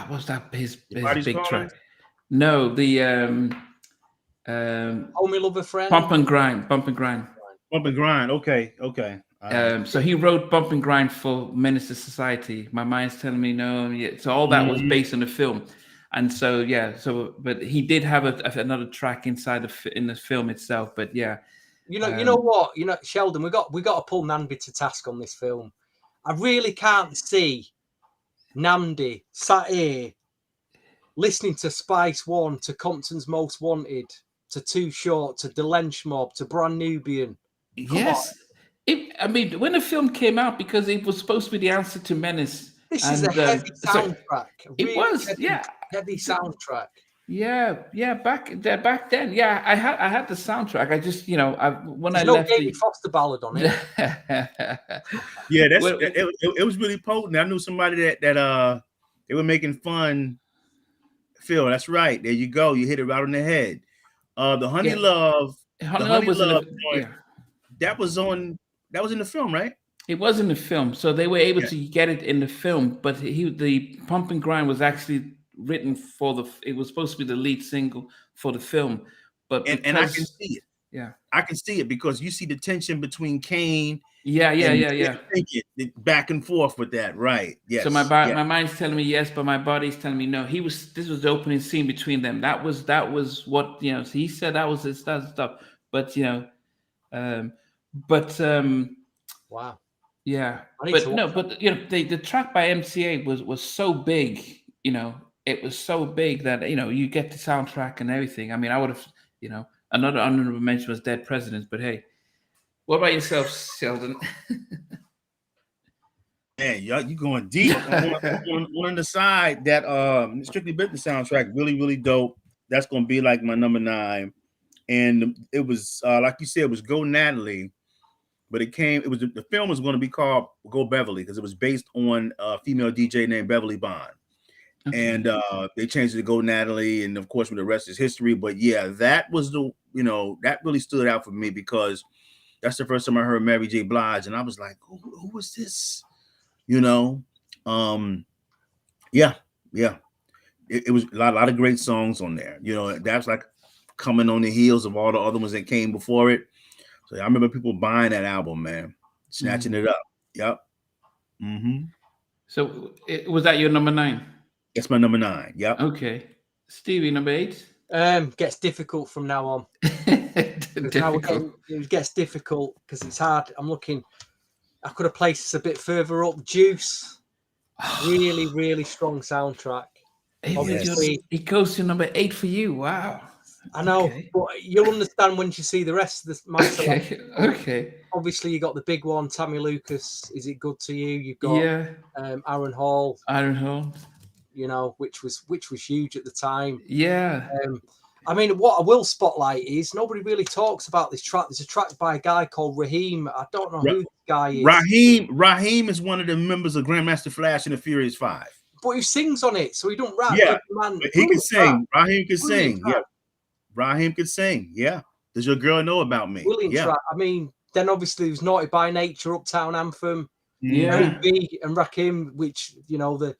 what's that? His big track? No, the Hold Me Love a Friend. Bump and Grind. Okay. So he wrote Bump and Grind for Menace to Society. My mind's telling me no. Yeah. So all that was based on the film. And so, but he did have another track inside in the film itself. But yeah, you know what, Sheldon, we got to pull Namdi to task on this film. I really can't see Namdi sat here listening to Spice One, to Compton's Most Wanted, to Too Short, to The Lench Mob, to Brand Nubian. Yes, when the film came out, because it was supposed to be the answer to Menace. This is a heavy soundtrack. It was, heavy soundtrack. Yeah. Back then, yeah, I had the soundtrack. I just, when There's I no left David Foster ballad on it. Yeah, it was really potent. I knew somebody that they were making fun. Phil, that's right. There you go. You hit it right on the head. The Honey Love, joint, that was in the film, right? It was in the film, so they were able to get it in the film. But the Pump and Grind was actually written it was supposed to be the lead single for the film. But and I can see it. Yeah, I can see it because you see the tension between Kane. Yeah. Back and forth with that, right? Yes. So my mind's telling me yes, but my body's telling me no. This was the opening scene between them. That was what So he said that was his stuff. But wow. Yeah, but the track by MCA was so big, you know, it was so big that, you know, you get the soundtrack and everything. I mean, I would have, you know, another honorable mention was Dead Presidents, but hey, what about yourself, Sheldon? Man, you going deep on the side. That Strictly Business soundtrack, really, really dope. That's gonna be like my number 9. And it was like you said, it was Go Natalie, but the film was going to be called Go Beverly because it was based on a female DJ named Beverly Bond. Okay. And they changed it to Go Natalie, and of course, with the rest is history. But yeah, that was that really stood out for me because that's the first time I heard Mary J. Blige, and I was like, who was this? Yeah, it was a lot of great songs on there. That's like coming on the heels of all the other ones that came before it. So I remember people buying that album, man, snatching it up. Yep. Mm-hmm. So was that your number 9? It's my number 9. Yep. Okay. Stevie, number 8? Gets difficult from now on. Difficult. It gets difficult because it's hard. I'm looking. I could have placed this a bit further up. Juice, really, really strong soundtrack. Obviously, it goes to number 8 for you. Wow. I know, but you'll understand when you see the rest of my selection. Okay. Obviously, you got the big one, Tammy Lucas. Is It Good to You? You've got Aaron Hall. Which was huge at the time. Yeah. I mean, what I will spotlight is nobody really talks about this track. There's a track by a guy called Raheem. I don't know who this guy is. Raheem is one of the members of Grandmaster Flash and the Furious 5. But he sings on it, so he don't rap. Yeah, man. But he can sing. Raheem can sing. Yeah, Raheem can sing. Yeah. Does your girl know about me? Brilliant track. I mean, then obviously there was Naughty by Nature, Uptown Anthem, B and Rakim, which the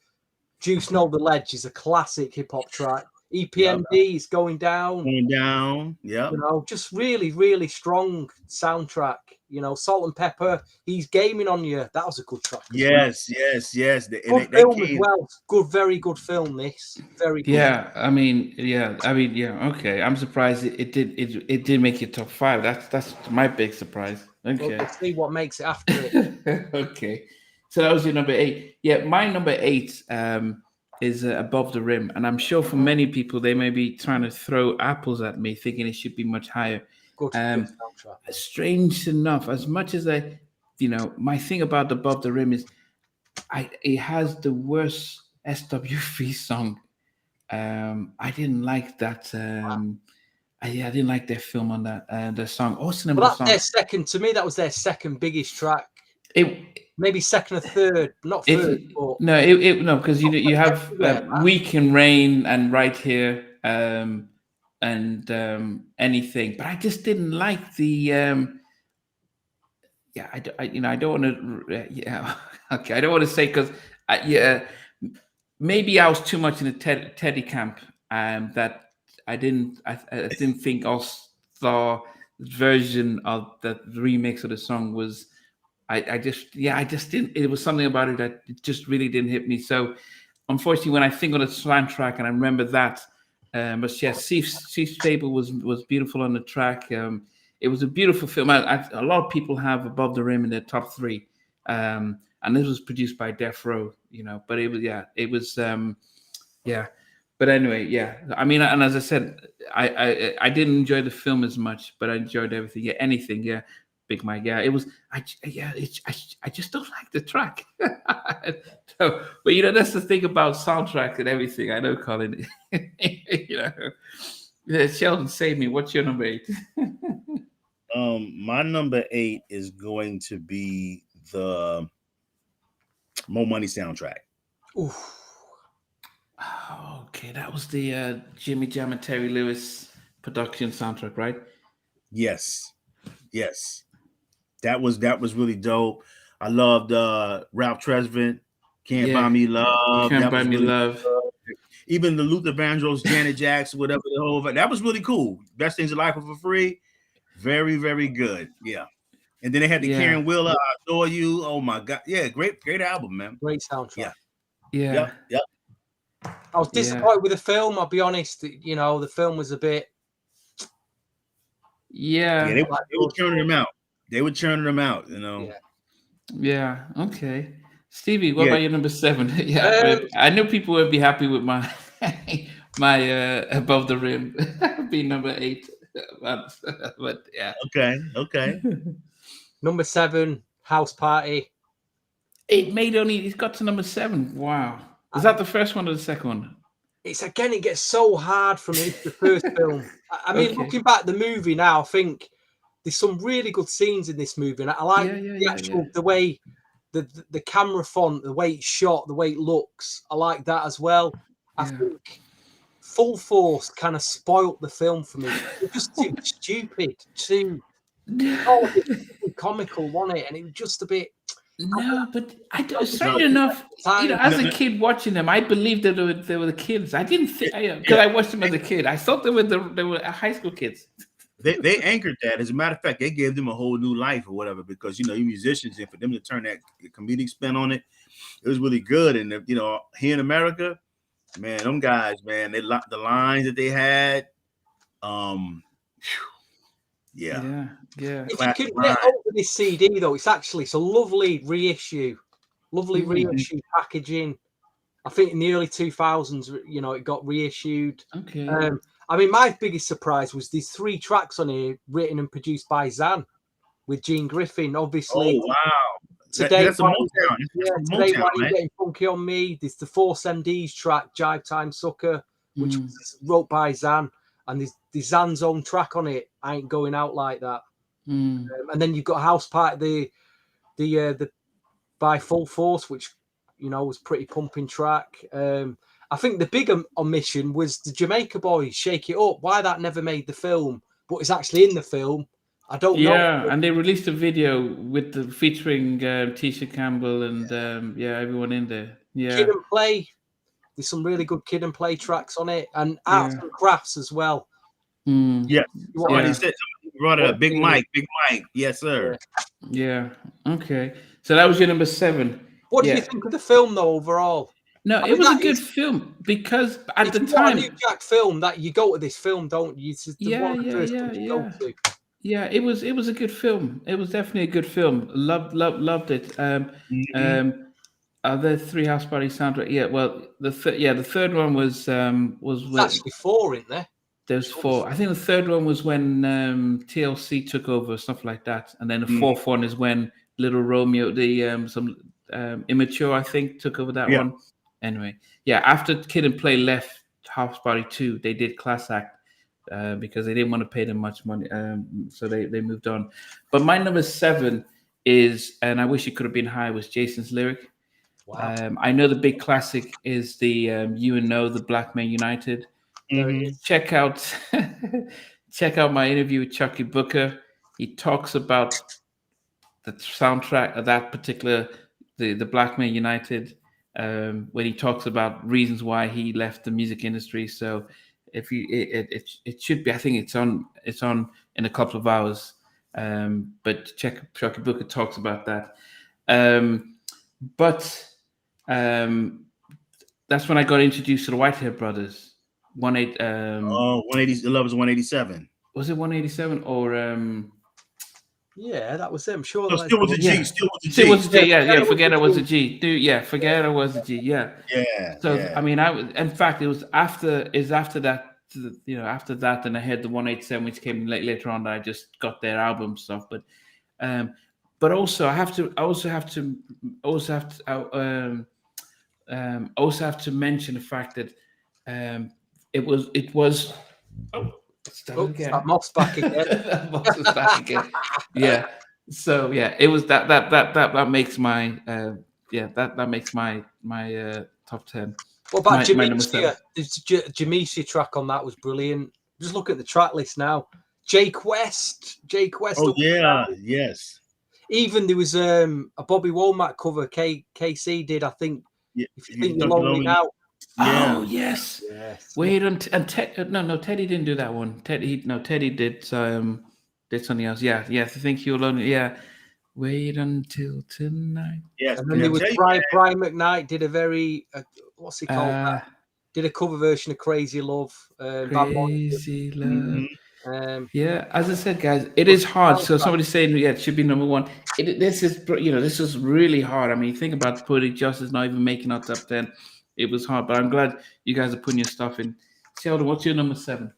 Juice Know the Ledge is a classic hip hop track. EPMD is Going Down. Yeah. Just really, really strong soundtrack. Salt and Pepper, He's Gaming on You. That was a good track. Yes. Good film as well. Good, very good film. This very good. Okay. I'm surprised it did make your top 5. That's my big surprise. Okay. We'll see what makes it after it. Okay. So that was your number 8. Yeah, my number 8 is Above the Rim, and I'm sure for many people they may be trying to throw apples at me, thinking it should be much higher. Good soundtrack. Strange enough, as much as my thing about Above the Rim is, it has the worst SWV song. I didn't like that. I didn't like their film on that. The song. That's their second. To me, that was their second biggest track. Maybe second or third, not third. No, because you have Week in Rain and Right Here, and Anything, but I just didn't like the. I don't want to. Okay, I don't want to say because maybe I was too much in the Teddy camp, that I didn't think All-Star version of the remix of the song was. I just didn't. It was something about it that it just really didn't hit me. So, unfortunately, when I think of the soundtrack and I remember that, but yeah, Steve Stable was beautiful on the track. It was a beautiful film. A lot of people have Above the Rim in their top 3, and this was produced by Death Row. But it was But anyway, I mean, and as I said, I didn't enjoy the film as much, but I enjoyed everything. Yeah, Anything. Yeah. Big Mike, it was. I just don't like the track. So, but that's the thing about soundtrack and everything. I know, Colin. Sheldon, save me. What's your number 8? My number 8 is going to be the Mo Money soundtrack. Oof. Oh, okay, that was the Jimmy Jam and Terry Lewis production soundtrack, right? Yes. That was really dope. I loved Ralph Tresvant, Can't Buy Me Love. Can't Buy Me Love. Even the Luther Vandross, Janet Jackson, whatever the whole. That was really cool. Best Things in Life for Free. Very, very good. Yeah. And then they had the Karen Wheeler, I Adore You. Oh my God. Yeah, great album, man. Great soundtrack. Yeah. Yep. I was disappointed with the film, I'll be honest. The film was a bit. Yeah. They were churning them out. Yeah. Yeah. Okay. Stevie, what Yeah. about your number 7? Yeah, I know people would be happy with my my above the rim being number 8, but yeah. Okay. Number 7, House Party. It's got to number 7. Wow, is that the first one or the second one? It's again, it gets so hard for me. The first film. I mean, Okay. looking back at the movie now, I think there's some really good scenes in this movie, and I like the actual the way the camera font, the way it's shot, the way it looks. I like that as well. I think Full Force kind of spoilt the film for me. It was just too stupid, too all a bit comical, wasn't it? And it was just a bit. No, but strange enough, as a kid watching them, I believed that they were the kids. I didn't think because I watched them as a kid. I thought they were high school kids. They anchored that. As a matter of fact, they gave them a whole new life or whatever, because you musicians, and for them to turn that comedic spin on it, it was really good. And here in America, man, them guys, man, they the lines that they had. Yeah. If you could get over this CD though, it's a lovely reissue, reissue packaging. I think in the early 2000s, it got reissued. Okay. I mean, my biggest surprise was these 3 tracks on here, written and produced by Zan, with Gene Griffin, obviously. Oh wow! Today, that's a Motown. Today, why you getting funky on me? There's the Force MD's track, Jive Time Sucker, which was wrote by Zan, and there's the Zan's own track on it. I Ain't Going Out Like That. And then you've got House Party, the by Full Force, which was pretty pumping track. I think the big omission was the Jamaica Boys, Shake It Up. Why that never made the film, but it's actually in the film. I don't know. Yeah, and they released a video with featuring Tisha Campbell and everyone in there. Yeah, Kid and Play. There's some really good Kid and Play tracks on it, and Arts and Crafts as well. Yeah, somebody brought it up. Big Mike. Yes, sir. Yeah. Okay. So that was your number 7. What do you think of the film, though, overall? No, it was a good film because at the time, a New Jack film that you go to this film, don't you? It's Yeah, it was a good film. It was definitely a good film. Loved it. Are there 3 House Party soundtrack? Yeah. Well, the third one was actually 4, isn't there? There's 4. I think the third one was when TLC took over, stuff like that, and then the 4th one is when Little Romeo, some Immature, I think, took over that one. Anyway, after Kid and Play left House Party 2, they did Class Act because they didn't want to pay them much money, so they moved on. But my number 7 is, and I wish it could have been higher, was Jason's Lyric. Wow. I know the big classic is the You and No, the Black Men United. Check out my interview with Chucky Booker. He talks about the soundtrack of that particular the Black Men United, when he talks about reasons why he left the music industry. So if you it should be, I think it's on in a couple of hours. But Chucky Booker talks about that. But that's when I got introduced to the Whitehead Brothers. 180. Love is 187. Was it 187 or? Yeah, that was them. Sure. No, still was a G. Still was a G. Yeah. Forget I was a G. Dude, yeah. Forget I was a G. Yeah. Yeah. So I mean, in fact, it was after that. After that, then I had the 187, which came later on. That I just got their album stuff, but also I also have to mention the fact that it was. Oh, that moth's back again. That moth is back again. Yeah. So it was that makes my that makes my top 10. What about Jamesia? The Jamesia track on that was brilliant. Just look at the track list now. Jake West. Oh yeah, yes. Even there was a Bobby Womack cover. KC did, I think. Yeah. If you think you're lonely now. Yeah. Oh yes. Wait until Teddy didn't do that one. Teddy did something else. Yeah. I think you're lonely. Yeah. Wait until tonight. Yes. And then there was Brian McKnight did a very what's he called? Did a cover version of Crazy Love. Crazy Love. Yeah, as I said, guys, it is hard. So soundtrack. somebody's saying, yeah, it should be number one. This is, this is really hard. I mean, think about putting Justice not even making our top 10. It was hard, but I'm glad you guys are putting your stuff in. Sheldon, what's your number 7?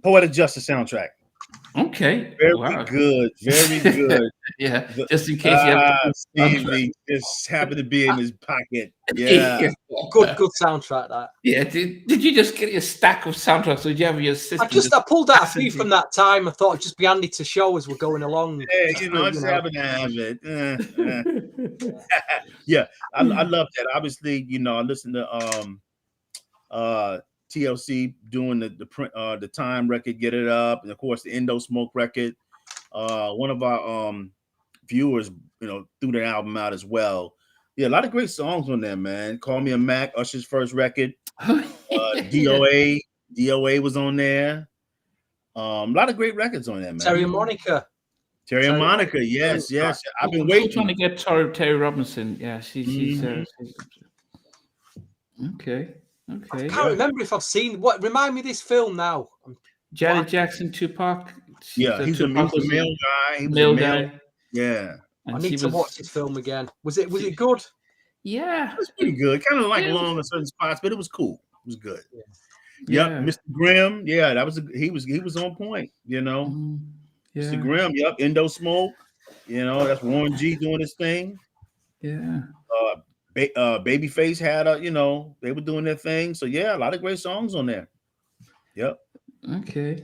Poetic Justice soundtrack. Okay. Very Wow. good. Very good. Yeah. Just in case you have to. Stevie just happened to be in his pocket. Yeah. Good soundtrack, that. Yeah. Did you just get your stack of soundtracks, or did you have your system? I pulled out a few from that time. I thought I'd just be handy to show as we're going along. Yeah, I just happen to have it. Yeah, I love that. Obviously, I listened to TLC doing the Time record, Get It Up, and of course the Indo Smoke record. One of our viewers, threw the album out as well. Yeah, a lot of great songs on there, man. Call Me a Mac, Usher's first record. DOA was on there. A lot of great records on there, man. Terry and Monica. Yes. I've been waiting. Trying to get Terry Robinson. Yeah, she's okay. I can't remember if I've seen what. Remind me of this film now. Janet Jackson, Tupac. Yeah, he's a male guy. He was male a male guy. Yeah. And I need to watch this film again. Was it good? Yeah, it was pretty good. Kind of long in certain spots, but it was cool. It was good. Yeah. Yep, Mr. Grimm. Yeah, he was on point. Mr. Grimm. Yep, Indo Smoke. That's Warren G doing his thing. Yeah. Babyface had they were doing their thing. So yeah, a lot of great songs on there. Yep. Okay.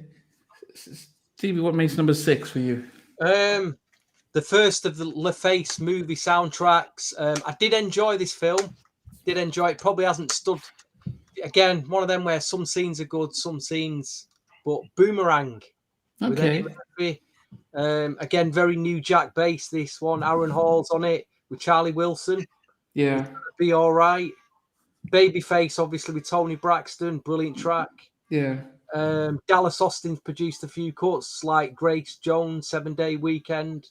Stevie, what makes number 6 for you? The first of the LaFace movie soundtracks. I did enjoy this film. Did enjoy it. Probably hasn't stood. Again, one of them where some scenes are good, some scenes. But Boomerang. Okay. Again, very new Jack bass. This one, Aaron Hall's on it with Charlie Wilson. Yeah. Be all right. Babyface, obviously with Tony Braxton, brilliant track. Yeah. Dallas Austin's produced a few cuts like Grace Jones, 7 Day Weekend.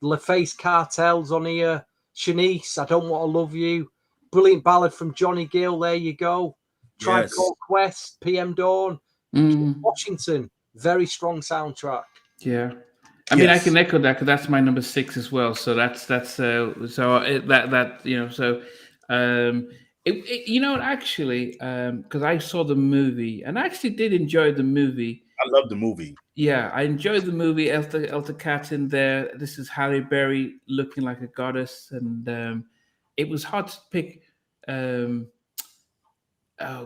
LaFace Cartel's on here. Shanice, I Don't Want to Love You. Brilliant ballad from Johnny Gill. There you go. Tribe Called Quest, PM Dawn. Washington, very strong soundtrack. Yeah. I mean, I can echo that because that's my number 6 as well. So actually, because I saw the movie and I actually did enjoy the movie. I love the movie. Yeah, I enjoyed the movie. Elta Cat in there. This is Halle Berry looking like a goddess, and it was hard to pick. Oh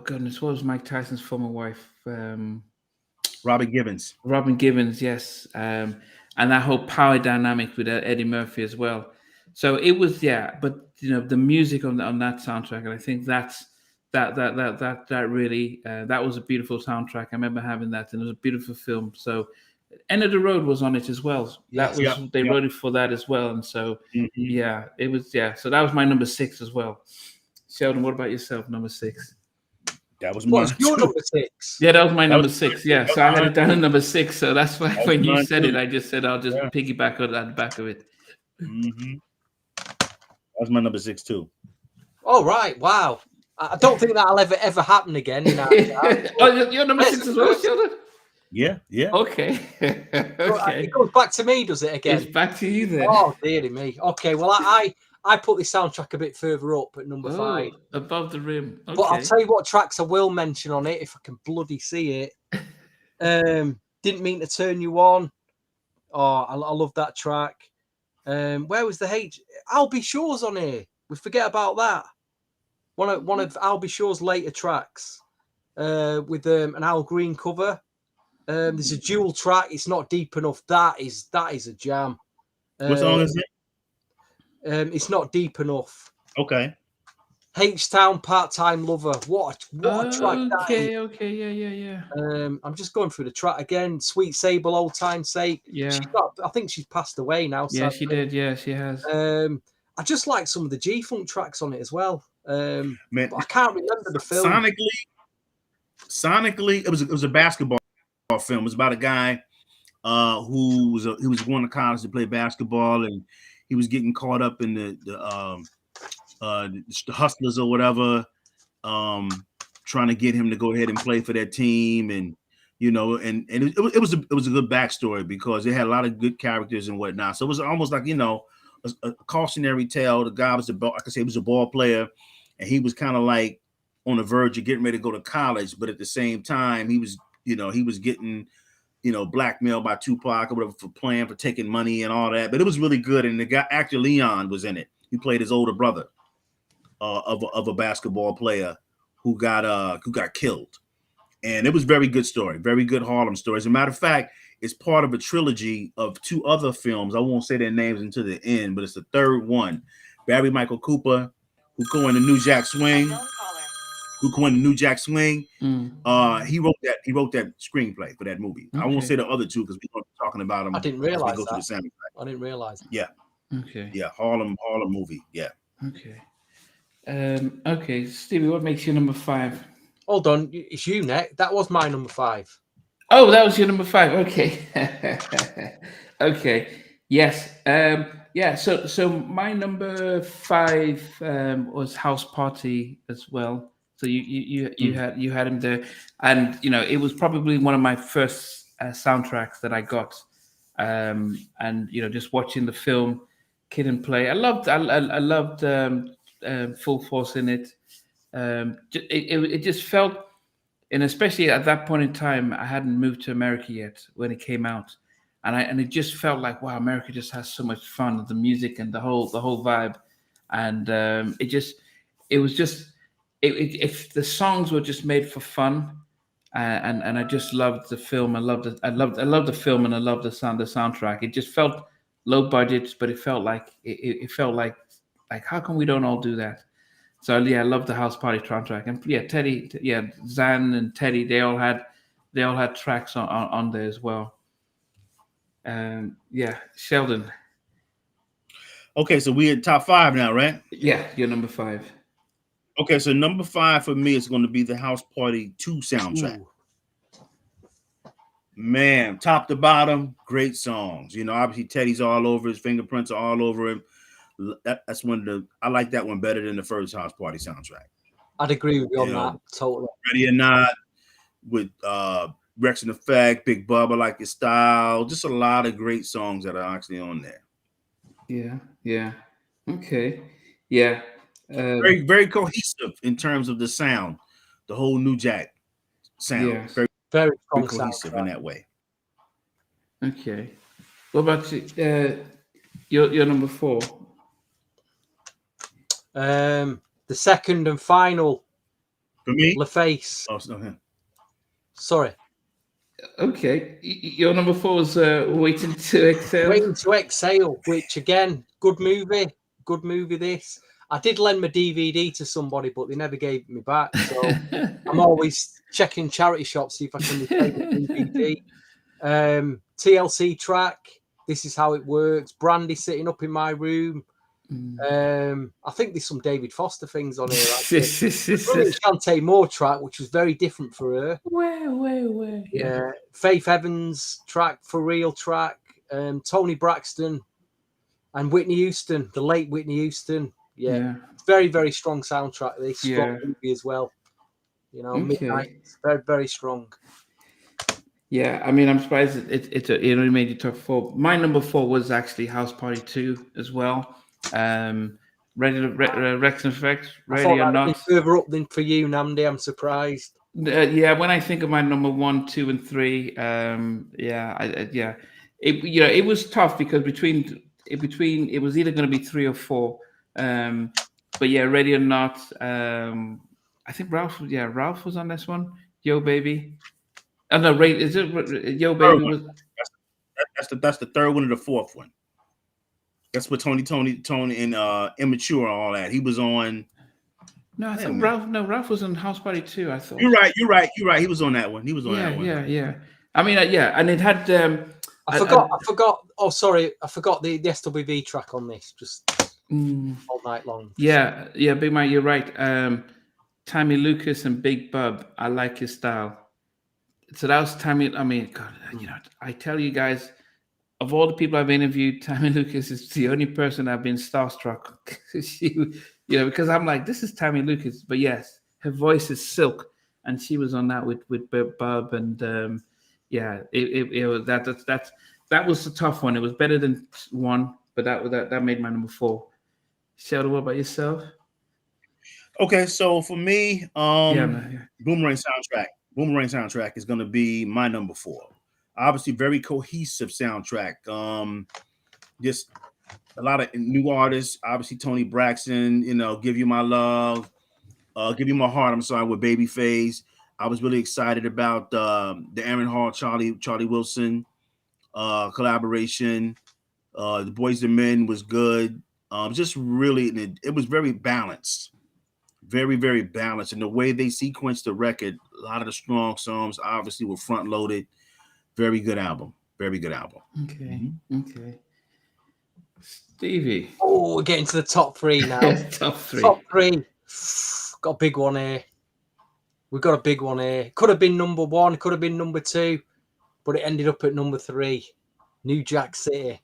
goodness, what was Mike Tyson's former wife? Robin Givens. Robin Givens, yes. And that whole power dynamic with Eddie Murphy as well. So it was, but the music on that soundtrack, and I think that really that was a beautiful soundtrack. I remember having that, and it was a beautiful film. So End of the Road was on it as well. They wrote it for that as well, and so it was. So that was my number 6 as well. Sheldon, what about yourself? Number 6. That was your number 6. Yeah, that was my number 6. Yeah, so I had it down at number 6. So that's why when you said it, I just said I'll just piggyback on the back of it. That was my number 6 too. Oh right! Wow. I don't think that'll ever happen again. Your number 6 as well, Sheldon? Yeah. Okay. It goes back to me, does it again? It's back to you then. Oh, dearie me. Okay, well, I put this soundtrack a bit further up at number 5. Above the rim. Okay. But I'll tell you what tracks I will mention on it if I can bloody see it. Didn't Mean to Turn You On. Oh, I love that track. Where was the H? Albie Shaw's on here. We forget about that. One of Albie Shaw's later tracks with an Al Green cover. There's a dual track. It's Not Deep Enough. That is a jam. What song is it? It's Not Deep Enough. Okay. H-Town, Part-Time Lover. What a track that is. Okay, yeah. I'm just going through the track again. Sweet Sable, Old Time's Sake. Yeah. I think she's passed away now. Yeah, sadly. She did. Yeah, she has. I just like some of the G-Funk tracks on it as well. Man, but I can't remember the film. Sonically, it was a basketball film. It was about a guy who was going to college to play basketball, and he was getting caught up in the hustlers or whatever, trying to get him to go ahead and play for their team, and you know, and it was a good backstory because it had a lot of good characters and whatnot. So it was almost like, you know, a cautionary tale. The guy was like I said, he was a ball player, and he was kind of like on the verge of getting ready to go to college, but at the same time, he was getting, you know, blackmailed by Tupac or whatever for taking money and all that. But it was really good, and the guy, actor Leon, was in it. He played his older brother of a basketball player who got killed. And it was very good story, very good Harlem story. As a matter of fact, it's part of a trilogy of 2 other films. I won't say their names until the end, but it's the third one. Barry Michael Cooper, who coined the New Jack Swing. He wrote that screenplay for that movie. Okay. I won't say the other 2 because we're talking about them. I didn't realize as we go that. through the soundtrack. I didn't realize. Yeah. Okay. Yeah, Harlem movie. Yeah. Okay. Okay, Stevie, what makes you number 5? Hold on, it's you, Nick. That was my number 5. Oh, that was your number 5. Okay. Okay. Yes. Yeah. So my number 5 was House Party as well. So you had him there, and you know it was probably one of my first soundtracks that I got. And you know, just watching the film Kid and Play, I loved Full Force in it. It just felt, and especially at that point in time, I hadn't moved to America yet when it came out, and it just felt like, wow, America just has so much fun with the music and the whole vibe, and if the songs were just made for fun, and I just loved the film. I loved the film, and I loved the soundtrack. It just felt low budget, but it felt like how come we don't all do that? So yeah, I love the House Party soundtrack, and yeah, Teddy, yeah, Zan and Teddy, they all had tracks on there as well. Yeah, Sheldon. Okay, so we at top 5 now, right? Yeah, you're number 5. Okay, so number 5 for me is going to be the House Party 2 soundtrack. Ooh. Man, top to bottom, great songs. You know, obviously Teddy's all over, his fingerprints are all over him. That's I like that one better than the first House Party soundtrack. I'd agree with you on that, totally. Ready or Not with Rex and Effect, Big Bubba, Like Your Style, just a lot of great songs that are actually on there. Yeah. Okay. Yeah. Very, very cohesive in terms of the sound, the whole New Jack sound. Yeah. Very, very cohesive soundtrack in that way. Okay. What about you? Your number 4. The second and final for me, LaFace. Oh, okay. Sorry. Okay, your number 4 was Waiting to Exhale. Waiting to Exhale, which again, good movie. This. I did lend my DVD to somebody, but they never gave it me back. So I'm always checking charity shops, see if I can retain the DVD. TLC track, This Is How It Works. Brandy Sitting Up in My Room. I think there's some David Foster things on here. Shantae Moore track, which was very different for her. Where? Yeah. Faith Evans track, For Real track. Tony Braxton and Whitney Houston, the late Whitney Houston. Yeah. Very, very strong soundtrack. This strong movie as well. You know, Midnight, very, very strong. Yeah, I mean, I'm surprised it only made you top 4. My number 4 was actually House Party 2 as well. Rex and Effect, Ready or Not. Further up than for you, Namdi. I'm surprised. Yeah, when I think of my number 1, 2, and 3, it was tough because between it was either going to be 3 or 4. But yeah, Ready or Not. I think Ralph was on this one. Yo Baby. Oh no, is it Yo Baby? That's the third one and the fourth one. That's what Tony and Immature and all that. He was on. No, I think Ralph was on House Party 2. I thought. You're right. He was on that one. That one. Yeah. I mean, and it had. I forgot. Oh, sorry, I forgot the SWV track on this. Just all night long. Yeah, Big Mike, you're right. Tammy Lucas and Big Bub, I Like Your Style. So that was Tammy. I mean, God, you know, I tell you guys, of all the people I've interviewed, Tammy Lucas is the only person I've been starstruck. Because I'm like, this is Tammy Lucas, but yes, her voice is silk, and she was on that with Bub and yeah, it was that was a tough one. It was better than one, but that made my number four. Sheldon, what about yourself? Okay, so for me, Yeah, man. Yeah. Boomerang soundtrack. Boomerang soundtrack is going to be my number four. Obviously, very cohesive soundtrack. Just a lot of new artists. Obviously, Tony Braxton. Give you my love. Give you my heart. I'm sorry, with Babyface. I was really excited about the Aaron Hall, Charlie Wilson collaboration. The Boys and Men was good. Just really, it was very balanced. Very, very balanced. And the way they sequenced the record, a lot of the strong songs obviously were front loaded. Very good album. Very good album. Okay. Okay. Stevie. Oh, we're getting to the top three now. Top three. Top three. Got a big one here. We've got a big one here. Could have been number one, could have been number two, but it ended up at number three. New Jack City.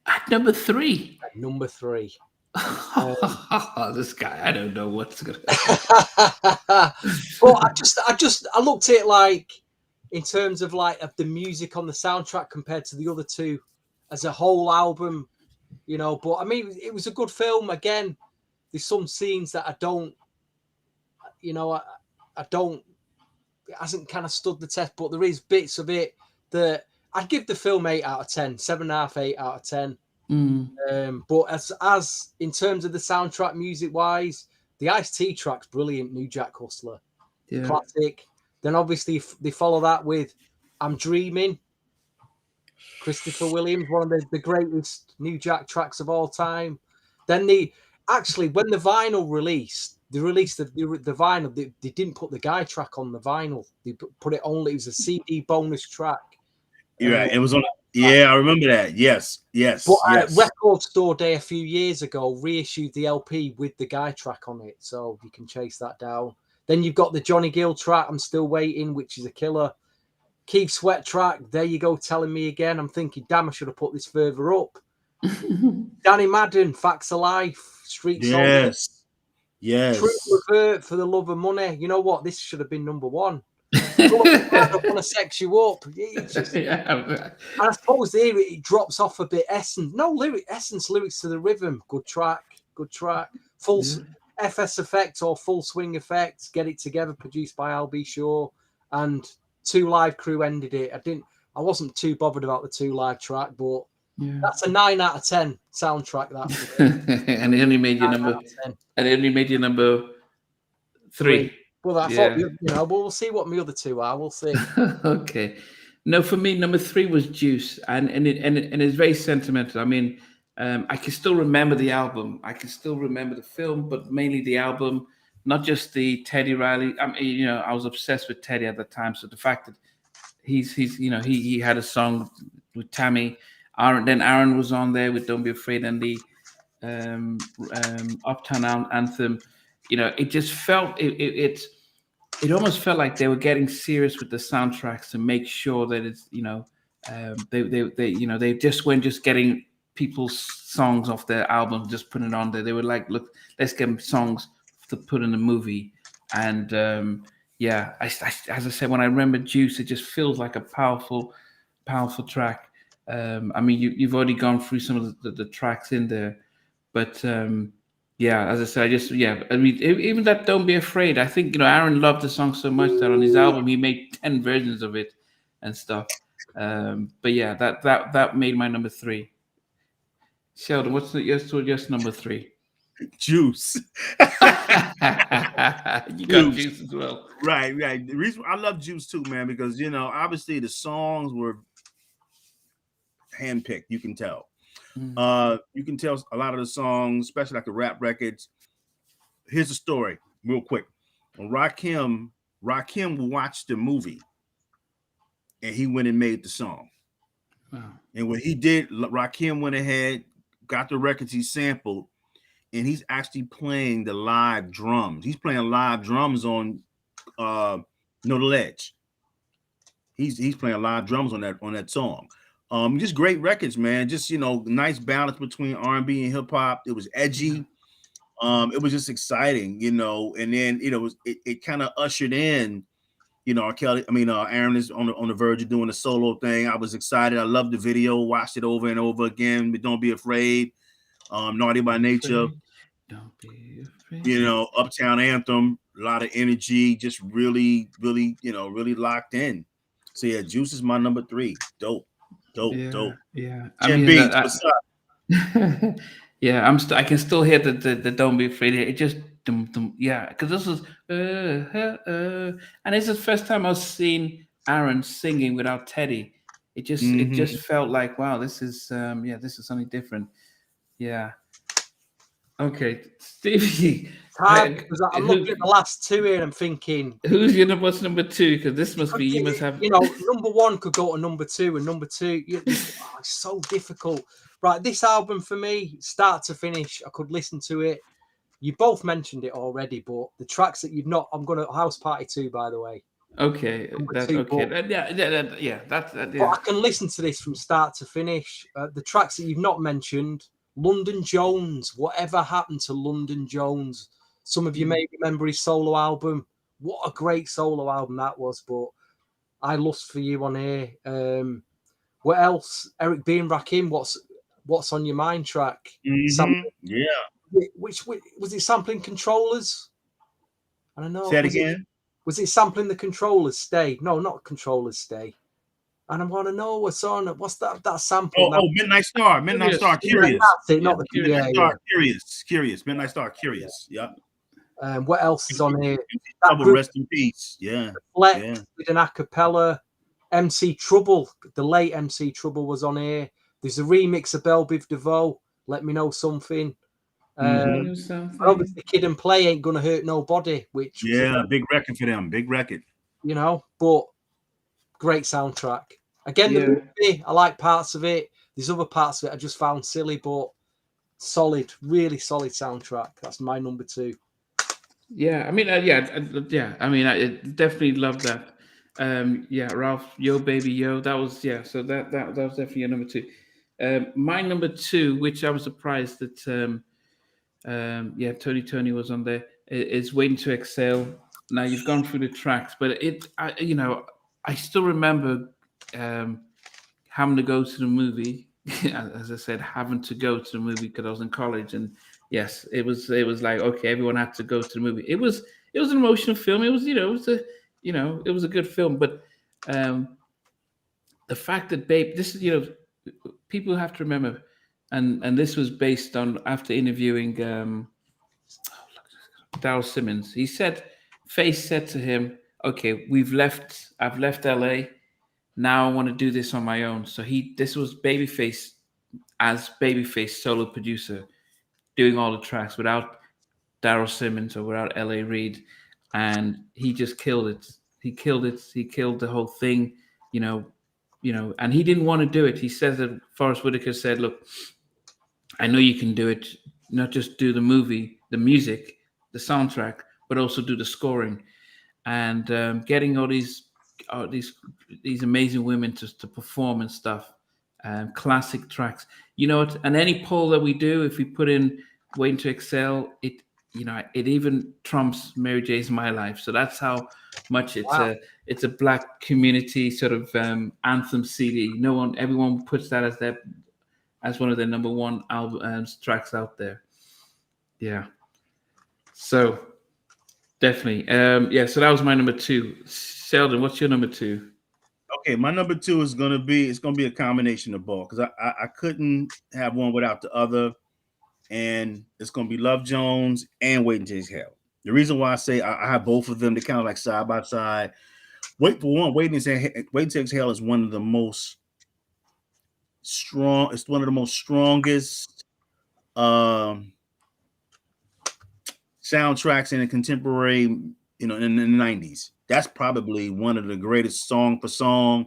At number three. At number three. This guy, I don't know what's gonna. But I looked at it like in terms of of the music on the soundtrack compared to the other two as a whole album, But I mean, it was a good film. Again, there's some scenes that I don't, I don't. It hasn't kind of stood the test, but there is bits of it that I'd give the film 8 out of 10, 7.5, 8 out of 10. But as in terms of the soundtrack music wise, the Ice-T track's brilliant. New Jack Hustler, classic. Then obviously they follow that with I'm Dreaming, Christopher Williams, one of the greatest New Jack tracks of all time. Then when the vinyl released, they released the vinyl. They didn't put the Guy track on the vinyl. They put it only. It was a CD bonus track. Yeah, it was on. Yeah, I remember that. Yes. But yes. Record Store Day a few years ago reissued the LP with the Guy track on it, so you can chase that down. Then you've got the Johnny Gill track, I'm Still Waiting, which is a killer. Keith Sweat track, There You Go, Telling Me Again. I'm thinking, damn, I should have put this further up. Danny Madden, Facts of Life, Street Song. Yes. True Revert, For the Love of Money. You know what? This should have been number one. I want to sex you up. And I suppose there it drops off a bit. Essence lyrics to the rhythm. Good track. Full FS Effect or Full Swing Effect. Get It Together, produced by Al B. Shaw, and Two Live Crew ended it. I wasn't too bothered about the Two Live track, but that's a 9 out of 10 soundtrack. That and it only made you number. And it only made you number 3. Well, I thought, but we'll see what my other two are. We'll see. Okay. No, for me, number 3 was Juice, and it's very sentimental. I mean, I can still remember the album. I can still remember the film, but mainly the album, not just the Teddy Riley. I mean, I was obsessed with Teddy at the time. So the fact that he had a song with Tammy, Aaron was on there with Don't Be Afraid, and the Uptown Anthem. It just felt it almost felt like they were getting serious with the soundtracks to make sure that it's they just weren't just getting people's songs off their album, just putting it on there. They were like, look, let's get them songs to put in the movie. And as I said, when I remember Juice, it just feels like a powerful track. I mean, you've already gone through some of the tracks in there, but as I said, I mean, even that Don't Be Afraid, I think, Aaron loved the song so much that on his album, he made 10 versions of it and stuff. But yeah, that made my number 3. Sheldon, what's your number 3? Juice. You got Juice as well. Right. The reason I love Juice too, man, because, obviously the songs were handpicked. You can tell. You can tell a lot of the songs, especially like the rap records. Here's the story, real quick. When Rakim watched the movie, and he went and made the song. Wow. And what he did, Rakim went ahead, got the records he sampled, and he's actually playing the live drums. He's playing live drums on No the Ledge. He's playing live drums on that song. Just great records, man. Just nice balance between R&B and hip hop. It was edgy. It was just exciting, and then it kind of ushered in You know, Aaron is on the verge of doing a solo thing. I was excited. I loved the video. Watched it over and over again. But Don't Be Afraid. Naughty by Nature. Don't be afraid. You know, Uptown Anthem. A lot of energy. Just really, really, really locked in. So yeah, Juice is my number 3. Dope. Yeah. Jim Beats, what's up? Yeah, I can still hear the Don't Be Afraid. It just yeah, because this was and it's the first time I've seen Aaron singing without Teddy. It just felt like, wow, this is this is something different. Yeah. Okay, Stevie. It's hard because I'm looking at the last two here and I'm thinking, what's number 2? Because this must be, you must have, number 1 could go to number 2, and number 2, it's so difficult. Right, this album for me, start to finish, I could listen to it. You both mentioned it already, but the tracks that you've not, I'm gonna House Party 2, by the way. Okay, that's okay. That's that. Yeah. But I can listen to this from start to finish. The tracks that you've not mentioned, London Jones. Whatever happened to London Jones? Some of you may remember his solo album. What a great solo album that was. But I Lust for You on here. What else? Eric B and Rakim. What's on Your Mind track? Yeah. Which was it? Sampling Controllers. I don't know. Say it again. Was it sampling the Controllers Stay? No, not Controllers Stay. And I want to know what's on it. What's that sample? Midnight Star. Midnight Star. Curious. That's it, not the Curious. Midnight Star. Curious. Yeah. What else is on here? Rest in peace. Yeah. Flex with an acapella. MC Trouble. The late MC Trouble was on here. There's a remix of Belle Biv DeVoe. Let Me Know Something. Obviously, Kid and Play Ain't Gonna Hurt Nobody, which big record for them. Big record. But great soundtrack. Again, the movie, I like parts of it. There's other parts of it I just found silly, but solid, really solid soundtrack. That's my number 2. Yeah, I mean, I mean, I definitely love that. Ralph, Yo Baby Yo, that was So that was definitely your number 2. My number 2, which I was surprised that Tony was on there, is Waiting to Exhale. Now you've gone through the tracks, but I still remember having to go to the movie. As I said, having to go to the movie because I was in college, and yes, it was like, okay, everyone had to go to the movie. It was an emotional film. It was it was a good film, but the fact that this is people have to remember, and this was based on after interviewing Daryl Simmons. He said, Faith said to him, "Okay, I've left LA. Now I want to do this on my own." So this was Babyface as Babyface solo producer, doing all the tracks without Daryl Simmons or without L.A. Reid, and he just killed it. He killed it. He killed the whole thing, and he didn't want to do it. He says that Forrest Whitaker said, "Look, I know you can do it. Not just do the movie, the music, the soundtrack, but also do the scoring." And getting all these amazing women to perform and stuff, classic tracks. You know what? And any poll that we do, if we put in Waiting to Excel, it even trumps Mary J's My Life. So that's how much it's a Black community sort of anthem CD. Everyone puts that as one of their number 1 album tracks out there. Yeah. So definitely. So that was my number 2. Sheldon, what's your number 2? Okay, my number 2 is gonna be a combination of both, because I couldn't have one without the other, and it's gonna be Love Jones and Waiting to Exhale. The reason why I say I have both of them, they're kind of like side by side. Waiting to Exhale is one of the most strong. It's one of the most strongest soundtracks in a contemporary, in the 90s. That's probably one of the greatest song for song,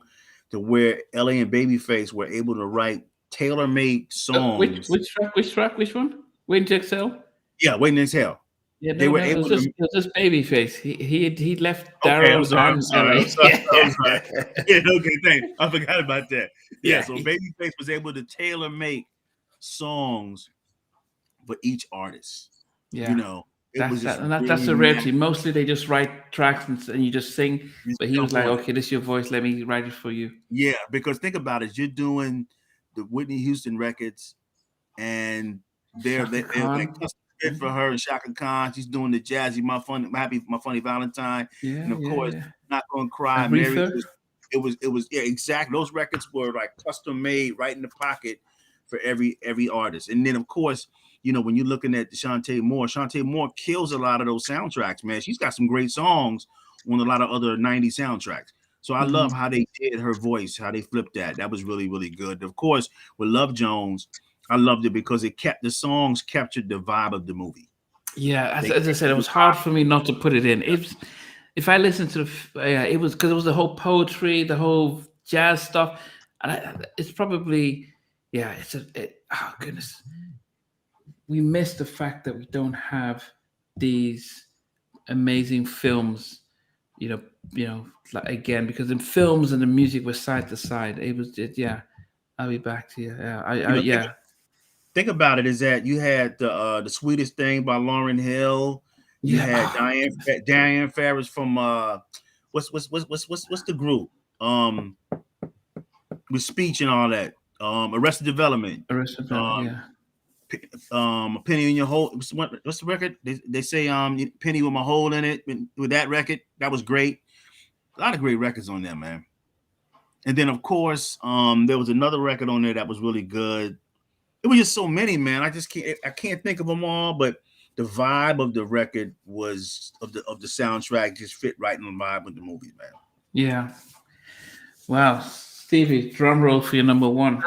to where LA and Babyface were able to write tailor-made songs. Which track? Which one? Waiting to Exhale? Yeah, Waiting to Exhale. Yeah, they were able to. It was just Babyface. He left Daryl. I'm sorry. Yeah, okay, thanks. I forgot about that. Yeah, so Babyface was able to tailor make songs for each artist. Yeah. That's a rarity. Mostly they just write tracks and you just sing. But he was like, okay, this is your voice. Let me write it for you. Yeah, because think about it. You're doing the Whitney Houston records, and they're like custom fit for her and Shaka Khan. She's doing the jazzy, my funny Valentine, and of course, Not Gonna Cry, Mary. It was exactly. Those records were like custom made right in the pocket for every artist. And then of course, when you're looking at Shantae Moore kills a lot of those soundtracks, man. She's got some great songs on a lot of other 90s soundtracks. So I love how they did her voice, how they flipped that. That was really, really good. Of course, with Love Jones, I loved it because the songs captured the vibe of the movie. Yeah, as I said, it was hard for me not to put it in. If I listened to it was because it was the whole poetry, the whole jazz stuff, and it's probably oh goodness, we miss the fact that we don't have these amazing films, like, again, because in films and the music was side to side. It was I'll be back to you. Think about it, is that you had the Sweetest Thing by Lauryn Hill. You had Diane Ferris from what's the group with Speech and all that, Arrested Development. Penny in Your Hole. What's the record? They say Penny with My Hole in It. With that record, that was great. A lot of great records on there, man. And then of course, there was another record on there that was really good. It was just so many, man. I can't think of them all, but the vibe of the record was of the soundtrack just fit right in the vibe with the movie, man. Yeah. Wow, Stevie, drum roll for your number one.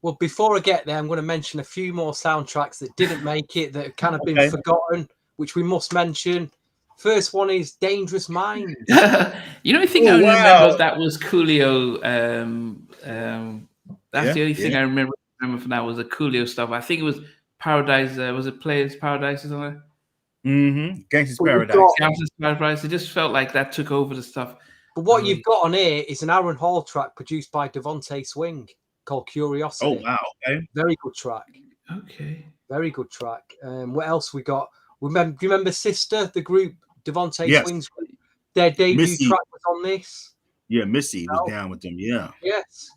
Well, before I get there, I'm going to mention a few more soundtracks that didn't make it, that have kind of been forgotten, which we must mention. First one is Dangerous Minds. You know, the thing I remember that was Coolio. That's the only thing I remember from that was the Coolio stuff. I think it was Paradise. Was it Players Paradise or something? Mm-hmm. Gangsta's Paradise. Gangsta's Paradise. It just felt like that took over the stuff. But what you've got on here is an Aaron Hall track produced by Devontae Swing called Curiosity. Oh, wow. Okay. Very good track. Okay. Very good track. What else we got? Do you remember Sister, the group Devontae Swing's group? Their debut track was on this. Yeah, Missy was down with them. Yeah. Yes.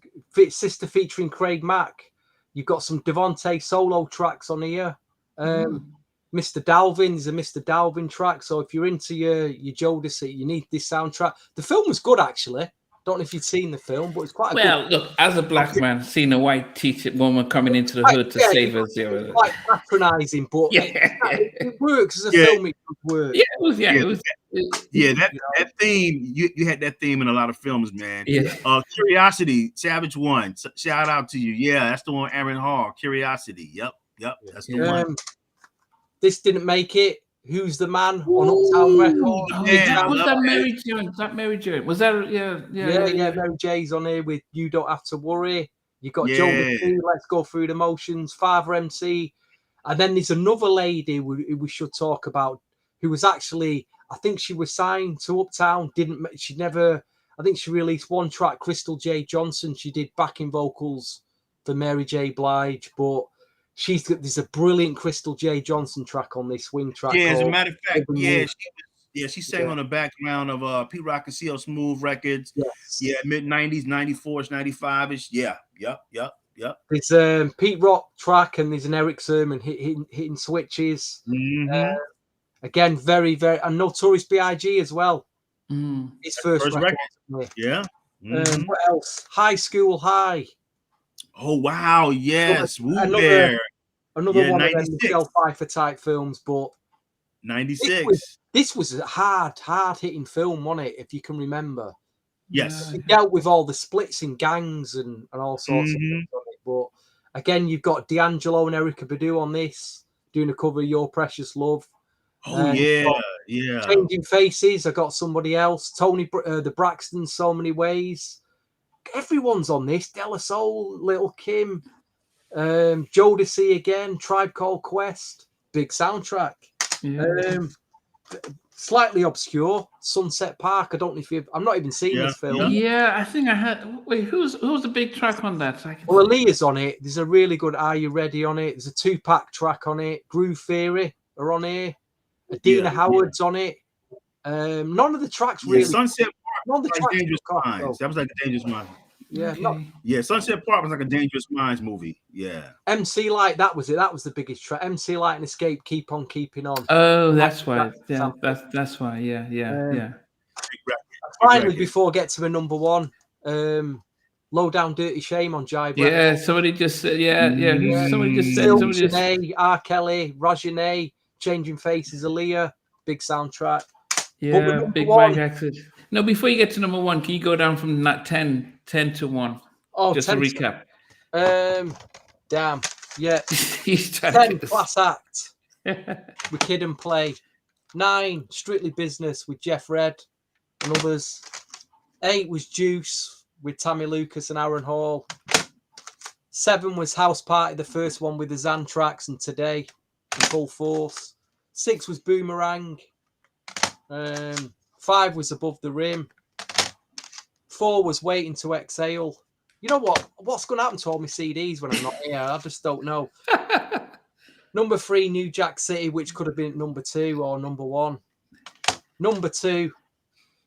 Sister featuring Craig Mack. You've got some Devontae solo tracks on here. Mr. Dalvin is a Mr. Dalvin track. So if you're into your Jodeci, you need this soundtrack. The film was good, actually. Don't know if you'd seen the film, but it's quite good. Look, as a black man, seeing a white teacher woman coming into the hood to save us, it's quite patronising, but it works as a film. It could work. Yeah, it was. That theme. You had that theme in a lot of films, man. Yeah. Curiosity, Savage One. Shout out to you. Yeah, that's the one. Aaron Hall. Curiosity. Yep. That's the one. This didn't make it. Who's the Man on Uptown Records? Was that Mary Jane? Mary Jane? Was that Mary J's on here with You Don't Have to Worry. You got Joe McKee, Let's Go Through the Motions, Father MC, and then there's another lady we should talk about who was actually, I think she was signed to Uptown. I think she released one track. Crystal J. Johnson. She did backing vocals for Mary J. Blige, but there's a brilliant Crystal J. Johnson track on this Swing track. Yeah, as a matter of fact, she sang on the background of Pete Rock and CL Smooth records. Yes. Yeah, mid-90s, 94ish, 95ish. Yeah, yep. There's Pete Rock track and there's an Eric Sermon hitting switches. Mm-hmm. Again, very, very, and Notorious B.I.G. as well. His first record. Yeah. Mm-hmm. What else? High School High. Oh wow! Yes, another one of them Michelle Pfeiffer type films, but 96. This was a hard hitting film, wasn't it? If you can remember. Yes, it dealt with all the splits in gangs and all sorts of things on it. But again, you've got D'Angelo and Erykah Badu on this doing a cover of Your Precious Love. Oh yeah. Changing Faces. I got somebody else. Tony the Braxton, So Many Ways. Everyone's on this. De La Soul, Little Kim, Jodeci again, Tribe Called Quest, big soundtrack. Slightly obscure, Sunset Park. I don't know if I'm not even seeing this film. Yeah, I think I had. Wait, who's the big track on that? Well, Aaliyah's on it. There's a really good Are You Ready on it. There's a 2-pack track on it. Groove Theory are on here. Adina Howard's on it. None of the tracks really. Sunset Park. None of the Like tracks. Dangerous Minds. That was like a Dangerous Minds. Yeah, yeah. Sunset Park was like a Dangerous Minds movie. Yeah. MC Light, that was it. That was the biggest track. MC Light and Escape, Keep On Keeping On. Oh, that's why. Yeah, that's why. Yeah. Finally, before I get to the number one, Low Down Dirty Shame on Jive. Yeah, somebody just said. Somebody just said. Somebody just. R. Kelly, Rogenet, Changing Faces, Aaliyah, big soundtrack. Yeah, big rank exit. No, before you get to number one, can you go down from that 10 to 1? Oh, just to recap. Damn. Yeah. 10, Class Act with Kid and Play. 9, Strictly Business with Jeff Redd and others. 8 was Juice with Tammy Lucas and Aaron Hall. 7 was House Party, the first one with the Xantrax and Today in full force. 6 was Boomerang. 5 was Above the Rim. 4 was Waiting to Exhale. You know what? What's going to happen to all my CDs when I'm not here? I just don't know. Number 3, New Jack City, which could have been number 2 or number 1. Number 2,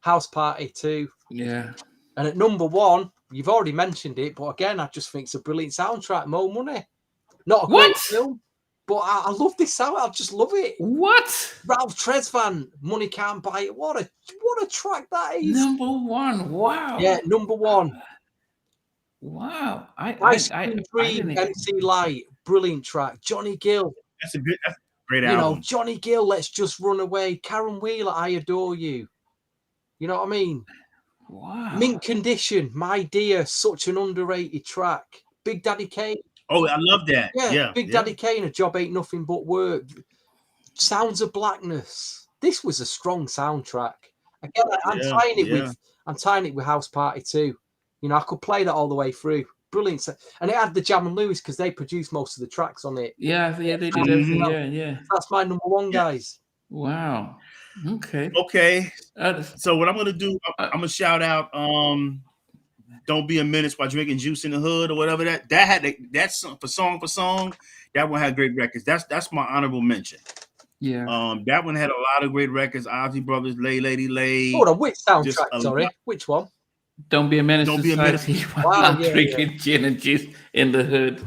House Party 2. Yeah. And at number 1, you've already mentioned it, but again, I just think it's a brilliant soundtrack. Mo Money. Not a great film, but I love this sound. I just love it. What? Ralph Tresvant, Money Can't Buy It. What a track that is. Number 1. Wow. Yeah, number 1. Wow. Ice Cream Dream, MC Light, brilliant track. Johnny Gill. That's a great album. You know, Johnny Gill, Let's Just Run Away. Karen Wheeler, I Adore You. You know what I mean? Wow. Mint Condition, My Dear, such an underrated track. Big Daddy Kane. Oh, I love that. Yeah. Big Daddy Kane, A Job Ain't Nothing But Work. Sounds of Blackness. This was a strong soundtrack. Again, I'm tying it with House Party 2. You know, I could play that all the way through. Brilliant. And it had the Jam and Lewis because they produced most of the tracks on it. Yeah, they did everything. Yeah. That's my number 1, guys. Wow. Okay. So what I'm gonna do, I'm gonna shout out "Don't Be a Menace" by Drinking Juice in the Hood or whatever that's for song. That one had great records. That's my honorable mention. Yeah. That one had a lot of great records. Ozzy Brothers, Lay Lady Lay. Hold on, which soundtrack? Sorry, which one? Don't Be a Menace. Don't Be a Menace. Wow, drinking gin and juice in the hood.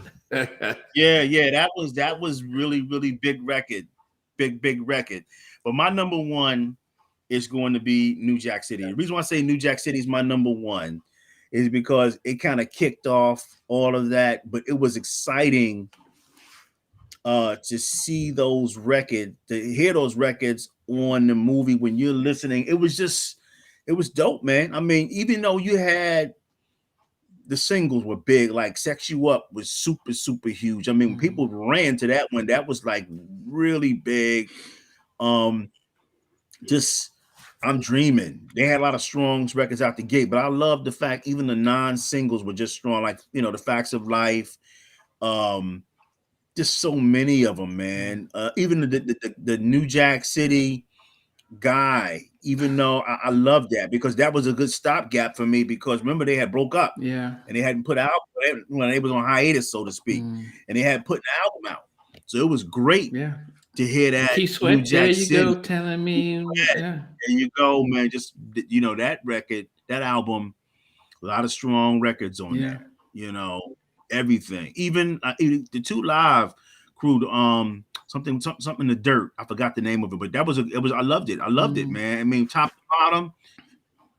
yeah. That was really, really big record. Big record. But my number 1 is going to be New Jack City. The reason why I say New Jack City is my number 1 is because it kind of kicked off all of that, but it was exciting to see those records, to hear those records on the movie when you're listening. It was dope, man. I mean, even though you had the singles were big, like Sex You Up was super, super huge. I mean, when people ran to that one, that was like really big. Just I'm Dreaming. They had a lot of strong records out the gate, but I love the fact even the non-singles were just strong, like, you know, The Facts of Life. Just so many of them, man. Even the New Jack City Guy, even though I love that because that was a good stopgap for me because remember they had broke up, and they hadn't put out when they was on hiatus, so to speak, and they had put an album out, so it was great to hear that. New Jack there you City. Go, telling me, there you go, man. Just you know that record, that album, a lot of strong records on there. You know everything, even the 2 Live crew, something in the dirt. I forgot the name of it, but I loved it. I loved it, man. I mean, top to bottom,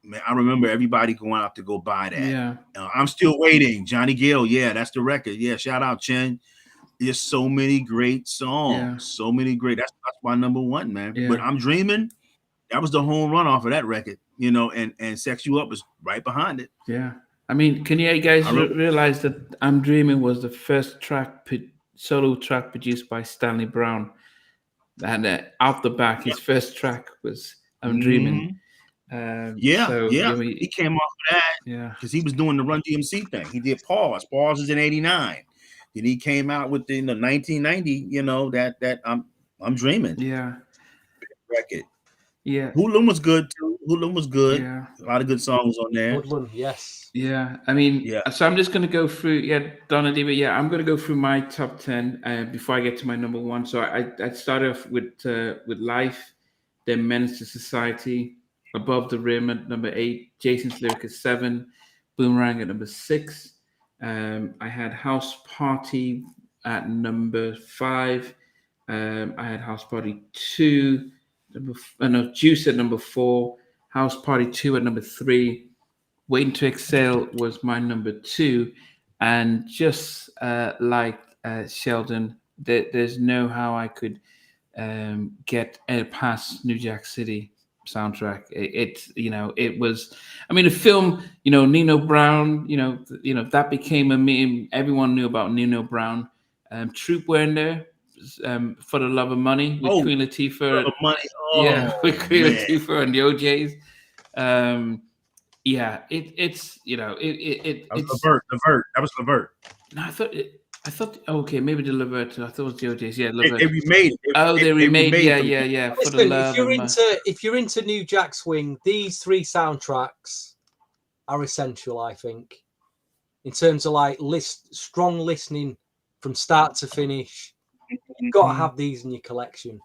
man. I remember everybody going out to go buy that. Yeah. I'm Still Waiting. Johnny Gill. Yeah, that's the record. Yeah, shout out Chen. There's so many great songs. Yeah. So many great. That's my number 1, man. Yeah. But I'm Dreaming. That was the home run off of that record. You know, and Sex You Up was right behind it. Yeah. I mean, can you guys realize that I'm Dreaming was the first solo track produced by Stanley Brown, and out the back, his first track was "I'm Dreaming." He came off of that, because he was doing the Run DMC thing. He did Pause. Pause was in '89. Then he came out with the 1990. You know that I'm Dreaming. Yeah, record. Yeah. Hoodlum was good too. Hoodlum was good. Yeah. A lot of good songs on there. Woodland, yes. Yeah, I mean, Yeah. so I'm just going to go through, Donna D, but I'm going to go through my top 10 before I get to my number one. So I started off with Life, then Menace to Society, Above the Rim at number 8, Jason's Lyric at 7, Boomerang at number 6. I had House Party at number 5. I had House Party 2, no, Juice at number 4, House Party 2 at number 3. Waiting to Exhale was my number 2, and just like Sheldon, there's no how I could get past New Jack City soundtrack. It was. I mean, the film. Nino Brown. That became a meme. Everyone knew about Nino Brown. Troop were in there. For the Love of Money with Queen Latifah. Money. Yeah, Oh, with Queen man. Latifah and the OJs. It's That was it's Levert. That was Levert. no, I thought okay, maybe the Levert. I thought it was the OJs. Yeah, Levert. They remade it. They remade. Yeah. For the Listen, love. if you're into New Jack Swing, these 3 soundtracks are essential, I think, in terms of like strong listening from start to finish. You've got to have these in your collection.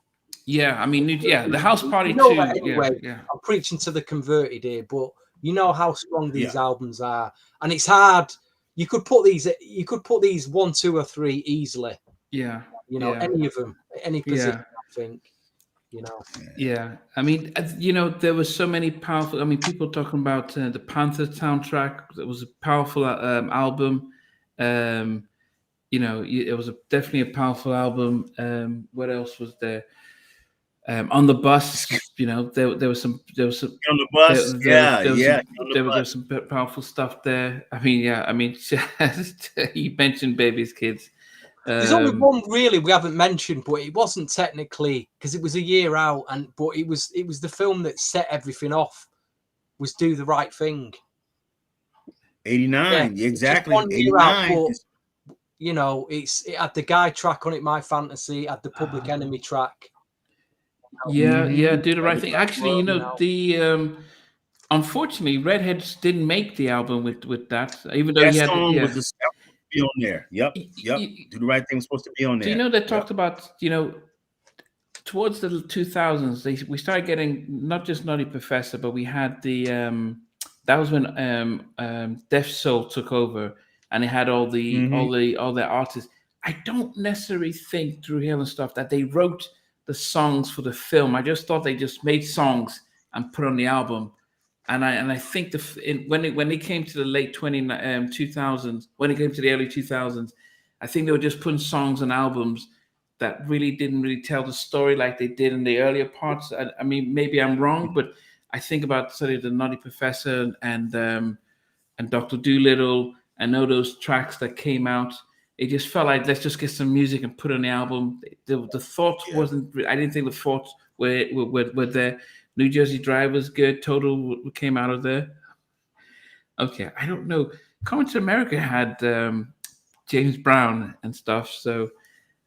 Yeah, I mean, the House Party You know too. that anyway. Yeah. I'm preaching to the converted here, but you know how strong these albums are, and it's hard. You could put these 1, 2, or 3 easily. Yeah. Any of them, any position. I think. Yeah, I mean, there was so many powerful. I mean, people talking about the Panther soundtrack. It was a powerful album. It was definitely a powerful album. What else was there? On the Bus, there was some on the bus. There was some powerful stuff there. I mean, you mentioned Baby's Kids. There's only one really we haven't mentioned, but it wasn't technically because it was a year out, but it was the film that set everything off. Was Do the Right Thing. 89, exactly. 89. Out, but, it had the Guy track on it, My Fantasy, it had the Public Enemy track. Yeah, Do the Right Thing. Actually, the unfortunately, Redheads didn't make the album with that, even though that he had song was supposed to be on there. Yep. Do the Right Thing was supposed to be on there. Do you know they talked about towards the 2000s we started getting not just Nutty Professor, but we had the that was when Def Soul took over, and it had all the artists. I don't necessarily think Drew Hill and stuff that they wrote the songs for the film. I just thought they just made songs and put on the album. And I think when they came to the late 2000s, when it came to the early 2000s, I think they were just putting songs on albums that really didn't really tell the story like they did in the earlier parts. I mean, maybe I'm wrong, but I think about sort of the Nutty Professor and Dr. Dolittle and all those tracks that came out. It just felt like, let's just get some music and put on the album. The thought wasn't. I didn't think the thoughts were there. New Jersey Drive was good. Total came out of there. Okay, I don't know. Coming to America had James Brown and stuff. So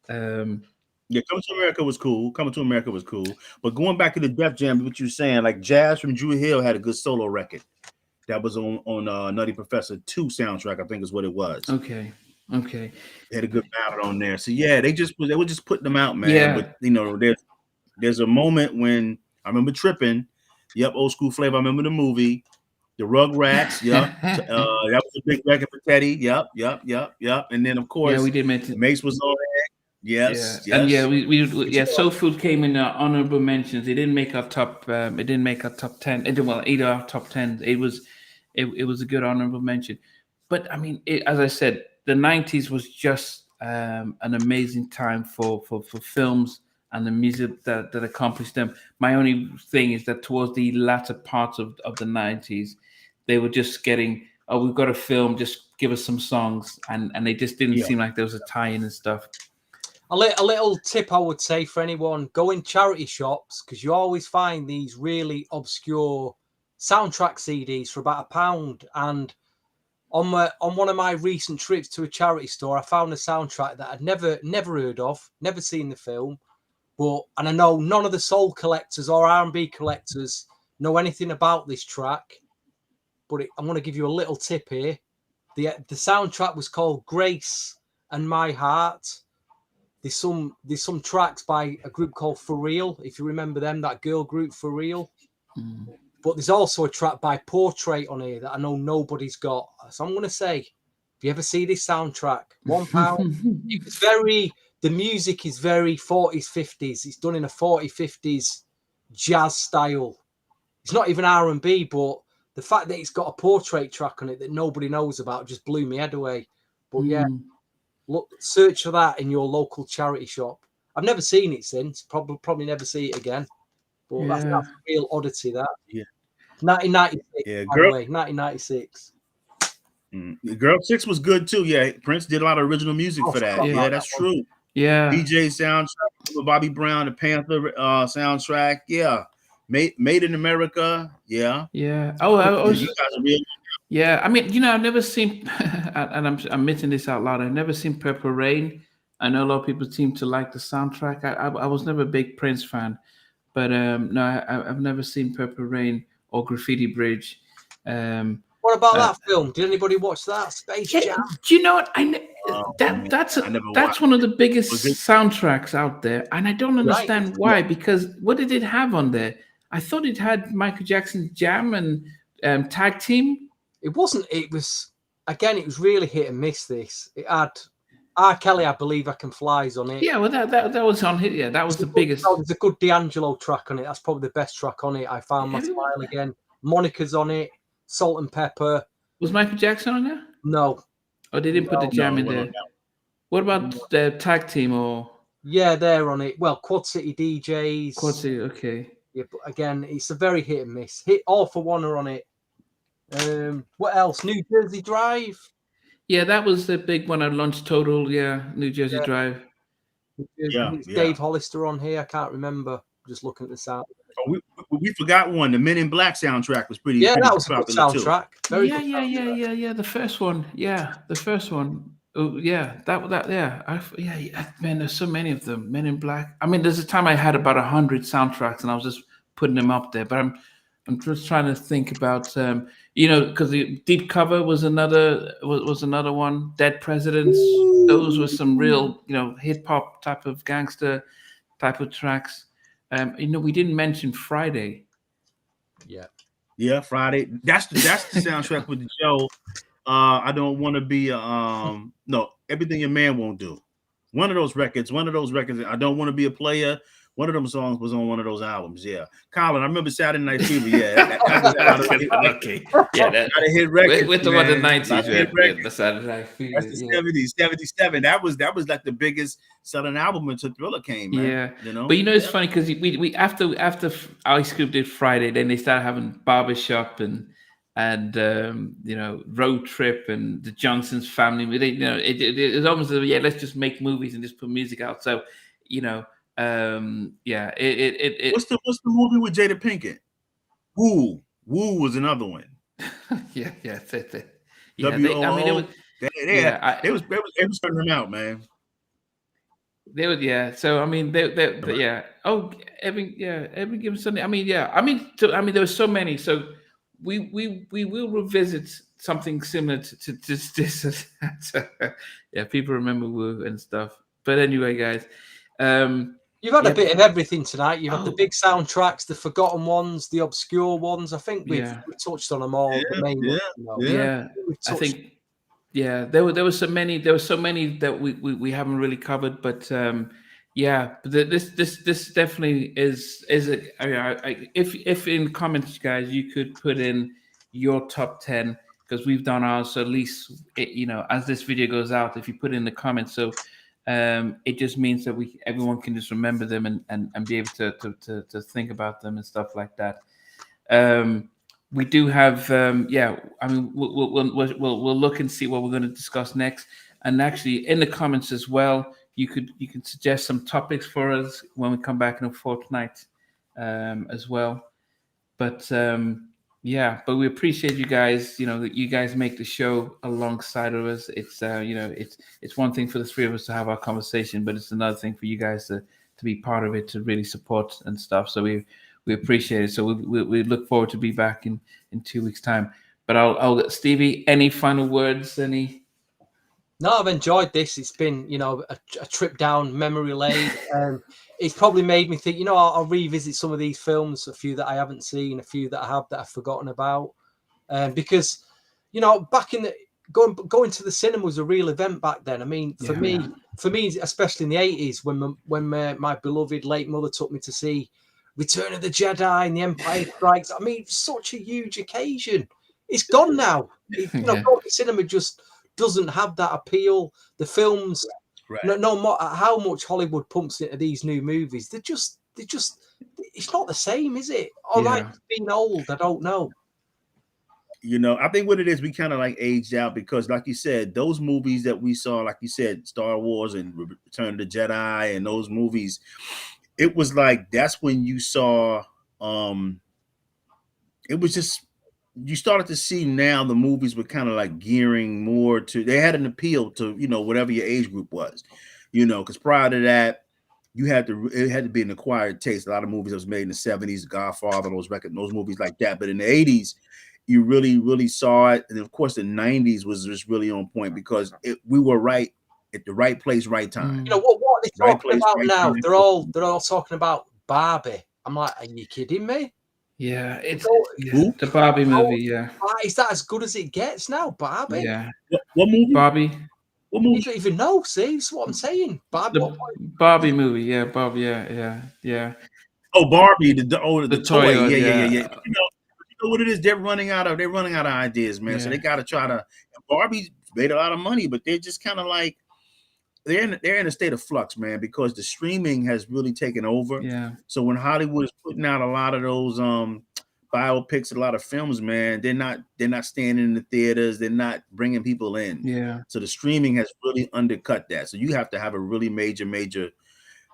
Coming to America was cool. But going back to the Def Jam, what you're saying, like Jazz from Drew Hill had a good solo record that was on Nutty Professor 2 soundtrack, I think is what it was. Okay. They had a good ballad on there. So they were just putting them out, man. Yeah. But there's a moment when I remember tripping. Yep, Old School Flavor. I remember the movie, the Rugrats. Yep, that was a big record for Teddy. Yep. And then of course, we did mention Mace was on it. Yes. And Soul Food came in honorable mentions. It didn't make our top. It didn't make our top 10. Either our top 10. It was a good honorable mention. But I mean, as I said, the 90s was just an amazing time for films and the music that accomplished them. My only thing is that towards the latter part of the 90s, they were just getting, we've got a film, just give us some songs. And they just didn't seem like there was a tie-in and stuff. A little tip I would say for anyone, go in charity shops, because you always find these really obscure soundtrack CDs for about £1. And on one of my recent trips to a charity store, I found a soundtrack that I'd never heard of, never seen the film, And I know none of the soul collectors or R&B collectors know anything about this track. But I'm going to give you a little tip here. The soundtrack was called Grace and My Heart. There's some tracks by a group called For Real, if you remember them, that girl group For Real. Mm. But there's also a track by Portrait on here that I know nobody's got. So I'm going to say, if you ever see this soundtrack, £1. It's the music is very 40s, 50s. It's done in a 40s, 50s jazz style. It's not even R&B, but the fact that it's got a Portrait track on it that nobody knows about just blew my head away. But yeah, look, search for that in your local charity shop. I've never seen it since. Probably never see it again. But that's a real oddity. That 1996. Yeah, By the way, 1996. Girl 6 was good too. Yeah, Prince did a lot of original music for that. Yeah, that's true. Yeah, DJ soundtrack with Bobby Brown, the Panther soundtrack. Yeah, Made in America. Yeah. Oh, you guys are real. Yeah, I mean, I've never seen, and I'm admitting this out loud. I've never seen Purple Rain. I know a lot of people seem to like the soundtrack. I was never a big Prince fan, but no, I've never seen Purple Rain or Graffiti Bridge. What about that film? Did anybody watch that? Space Jam. Do you know what? That's one of the biggest soundtracks out there, and I don't understand why. Because what did it have on there? I thought it had Michael Jackson's Jam and Tag Team. It wasn't. It was really hit and miss. This it had R. Kelly, I Believe I Can Fly's on it. Yeah, well, that was on it. Yeah, that was the biggest. There's a good D'Angelo track on it. That's probably the best track on it. I Found My Smile Again. Monica's on it. Salt and Pepper. Was Michael Jackson on there? No. Oh, they didn't put the Jam in there. What about the Tag Team or? Yeah, they're on it. Well, Quad City DJs. Quad City, okay. Yeah, but again, it's a very hit and miss. All for One are on it. What else? New Jersey Drive. Yeah, that was the big one at Lunch Total. Yeah, New Jersey Drive. Dave Hollister on here. I can't remember. Just looking at this out. Oh, we forgot one. The Men in Black soundtrack was pretty. Yeah, pretty that was a good soundtrack. Very good soundtrack. Yeah. The first one. Yeah, the first one. Oh, yeah, man, there's so many of them. Men in Black. I mean, there's a time I had about 100 soundtracks, and I was just putting them up there. But I'm just trying to think about, because the Deep Cover was another one. Dead Presidents. Those were some real, hip hop type of gangster type of tracks. We didn't mention Friday. Yeah, Friday. That's the soundtrack with the show. I don't want to be Everything a Man Won't Do. One of those records. I Don't Want to Be a Player. One of them songs was on one of those albums. Yeah, Colin, I remember Saturday Night Fever. Yeah, that was okay. Yeah, that a hit record with the one in the 90s. The Saturday Night Fever. That's the 70s, 77. That was like the biggest selling album until Thriller came. Man. Yeah, but it's funny because we after Ice Cube did Friday, then they started having Barbershop and Road Trip and the Johnson's Family. It's almost let's just make movies and just put music out. So what's the movie with Jada Pinkett? Woo was another one. They was turning them out, man. They would, yeah. So I mean, Oh, every given Sunday. I mean, there were so many. So we will revisit something similar to this. Yeah, people remember Woo and stuff. But anyway, guys. You've had a bit of everything tonight. You've had the big soundtracks, the forgotten ones, the obscure ones. I think we've touched on them all. The main ones, I think. Yeah, there were so many. There were so many that we haven't really covered. But this definitely is if in comments, guys, you could put in your top 10 because we've done ours. So at least as this video goes out, if you put in the comments, so. It just means that everyone can just remember them and be able to think about them and stuff like that. We do have I mean we'll look and see what we're going to discuss next, and actually in the comments as well you can suggest some topics for us when we come back in a fortnight as well. But but we appreciate you guys. That you guys make the show alongside of us. It's it's one thing for the three of us to have our conversation, but it's another thing for you guys to be part of it, to really support and stuff. So we appreciate it. So we look forward to be back in 2 weeks' time. But I'll Stevie, any final words? Any? No, I've enjoyed this. It's been, a trip down memory lane. It's probably made me think, I'll revisit some of these films, a few that I haven't seen, a few that I have that I've forgotten about. Because, back in the going to the cinema was a real event back then. I mean, for me, especially in the 80s, when my beloved late mother took me to see Return of the Jedi and The Empire Strikes. I mean, such a huge occasion. It's gone now. Going to cinema just doesn't have that appeal. The films, no matter how much Hollywood pumps into these new movies, they're just it's not the same, is it? All right, being old, I don't know. I think what it is, we kind of like aged out because, like you said, those movies that we saw, like you said, Star Wars and Return of the Jedi and those movies, it was like that's when you saw. It was just. You started to see now the movies were kind of like gearing more to, they had an appeal to, whatever your age group was, because prior to that, it had to be an acquired taste. A lot of movies that was made in the 70s, Godfather, those movies like that. But in the 80s, you really, really saw it. And of course, the 90s was just really on point because we were right at the right place, right time. What are they talking about now? They're all talking about Barbie. I'm like, are you kidding me? Yeah, it's the Barbie movie. Yeah, is that as good as it gets now, Barbie? Yeah. What movie? Barbie. What movie? You don't even know. See, that's what I'm saying. Barbie movie. Yeah, Barbie. Yeah. Oh, Barbie, the toy. Yeah. You know what it is? They're running out of ideas, man. So they got to try to. Barbie made a lot of money, but they're just kind of like. They're in a state of flux, man, because the streaming has really taken over. Yeah. So when Hollywood is putting out a lot of those biopics, a lot of films, man, they're not staying in the theaters. They're not bringing people in. Yeah. So the streaming has really undercut that. So you have to have a really major,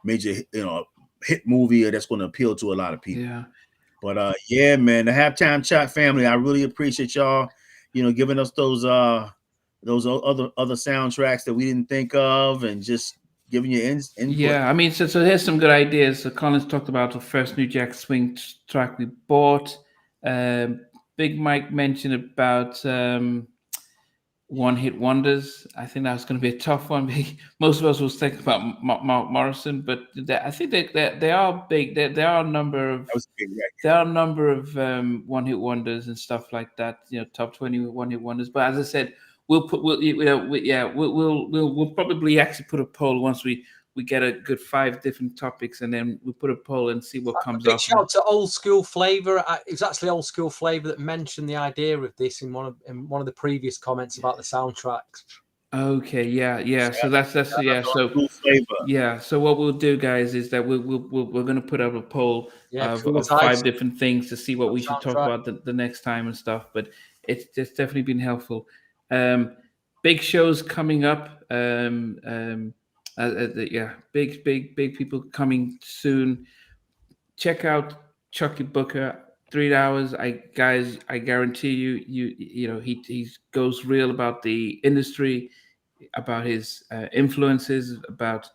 hit movie that's going to appeal to a lot of people. Yeah. But man, the Halftime Chat family, I really appreciate y'all, giving us those other soundtracks that we didn't think of and just giving you input. Yeah, I mean, so here's some good ideas. So Collins talked about the first New Jack Swing track we bought. Big Mike mentioned about one-hit wonders. I think that was going to be a tough one. Most of us was thinking about Mark Morrison, but I think they are big. There are a number of one-hit wonders and stuff like that. Top 20 one-hit wonders. But as I said, we'll probably actually put a poll once we get a good 5 different topics, and then we'll put a poll and see what comes up. Shout out to Old School Flavor. It was actually Old School Flavor that mentioned the idea of this in one of the previous comments about the soundtracks. Okay, yeah. So that's So what we'll do, guys, is that we're going to put up a poll of 5 different things to see what we should talk about the next time and stuff. But it's definitely been helpful. Big shows coming up. Big people coming soon. Check out Chucky Booker. 3 hours. I guarantee he goes real about the industry, about his influences, about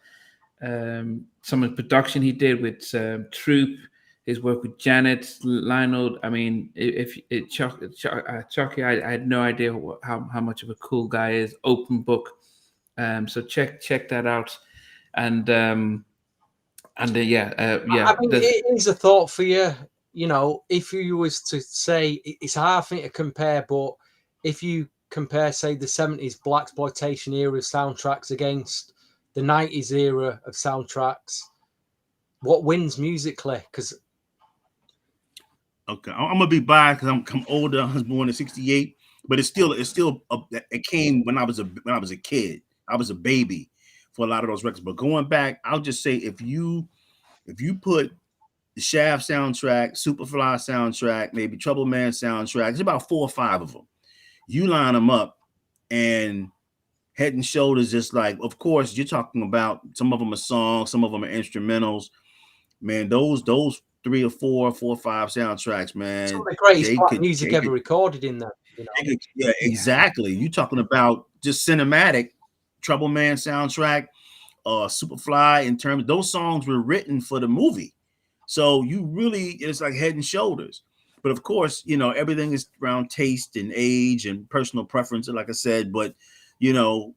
some of the production he did with Troop, his work with Janet, Lionel. I mean, Chucky, I had no idea how much of a cool guy he is. Open book. So check that out, and I mean, it is a thought for you. If you was to say, it's a hard thing to compare, but if you compare, say, the 70s blaxploitation era of soundtracks against the 90s era of soundtracks, what wins musically? Because I'm gonna be biased because I'm older. I was born in '68, but it came when I was a kid. I was a baby for a lot of those records. But going back, I'll just say if you put the Shaft soundtrack, Superfly soundtrack, maybe Trouble Man soundtrack, there's about 4 or 5 of them. You line them up, and Head and Shoulders, just like, of course, you're talking about some of them are songs, some of them are instrumentals. Man, those 3 or 4 or 5 soundtracks, man. Some of the greatest music ever recorded in there. Exactly. You're talking about just cinematic. Trouble Man soundtrack, Superfly, in terms those songs were written for the movie. So you really, it's like Head and Shoulders. But of course, you know, everything is around taste and age and personal preference, like I said. But you know,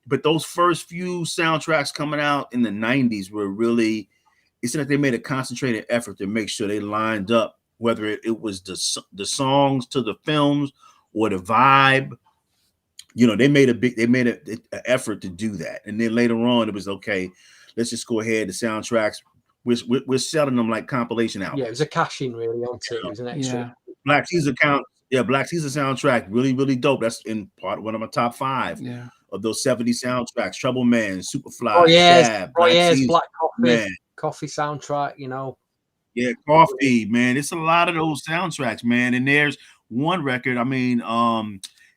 but those first few soundtracks coming out in the 90s were really, it's like they made a concentrated effort to make sure they lined up, whether it was the songs to the films or the vibe. You know, they made an effort to do that. And then later on, it was okay, let's just go ahead. The soundtracks, we're selling them like compilation albums. Yeah, it was a cash in really onto it. It was an extra. Black Caesar Black Caesar soundtrack, really, really dope. That's in part one of my top 5 of those 70 soundtracks. Trouble Man, Superfly, Oh yes, Stab, Black Coffee, man. Coffee soundtrack, you know. Yeah, Coffee, man. It's a lot of those soundtracks, man. And there's one record, I mean,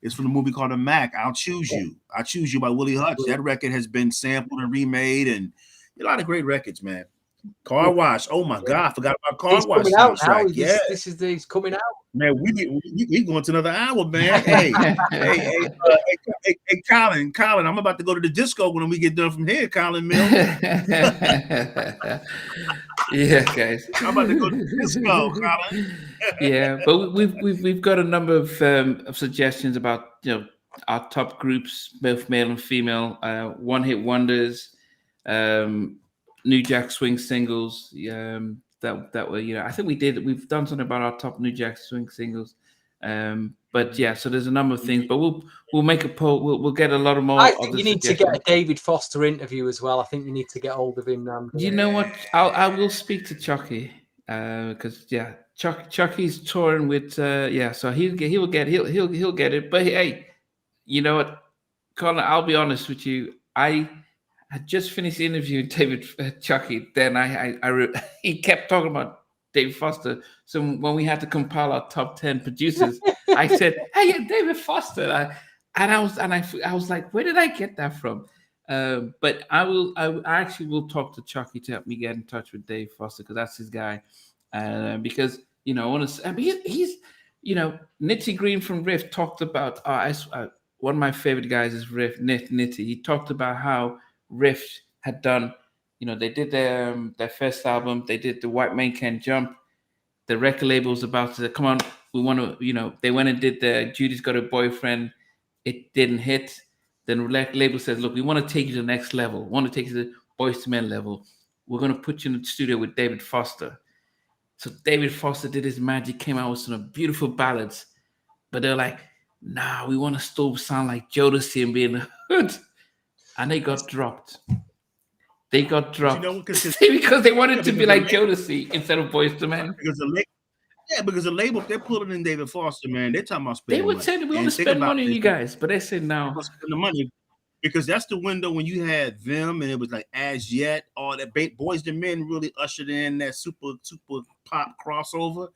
it's from the movie called The Mac, I'll Choose You. I Choose You by Willie Hutch. That record has been sampled and remade, and a lot of great records, man. Car Wash. Oh my God, I forgot about Car Wash soundtrack. Yeah, he's coming out. Man, we going to another hour, man. Hey, hey, Colin, I'm about to go to the disco when we get done from here, Colin Mill. Yeah, guys. I'm about to go to the disco, Colin. Yeah, but we've got a number of suggestions about, you know, our top groups, both male and female, one-hit wonders, New Jack Swing singles. That were, you know, I think we've done something about our top New Jack Swing singles. But yeah, so there's a number of things, but we'll make a poll. We'll get a lot of more. I think you need to get a David Foster interview as well. I think you need to get hold of him. You know what? I will speak to Chucky because Chucky's touring with so he'll get it. But hey, you know what, Colin? I'll be honest with you. I had just finished interviewing David Chucky. Then he kept talking about David Foster. So when we had to compile our top 10 producers, I said, "Hey, David Foster," I was like, "Where did I get that from?" But I actually will talk to Chucky to help me get in touch with Dave Foster because that's his guy. Because you know, he's you know, Nitty Green from Riff talked about one of my favorite guys is Riff Nitty. He talked about how Riff had done, you know, they did their first album, they did The White Man Can't Jump. The record label was about to say, come on, we want to, you know, they went and did the Judy's Got a Boyfriend. It didn't hit. Then the label says, look, we want to take you to the next level. We want to take you to the Boyz II Men level. We're going to put you in the studio with David Foster. So David Foster did his magic, came out with some beautiful ballads. But they're like, nah, we want to still sound like Jodeci and be in the hood. And they got dropped. They got dropped, you know, because they wanted to be like Jodeci instead of Boyz II Men. Because the label, they're pulling in David Foster, man. They're talking about spending money. They would say we want to spend money on you guys, but they said no. The money, because that's the window when you had them, and it was like As Yet, all that Boyz II Men really ushered in that super pop crossover,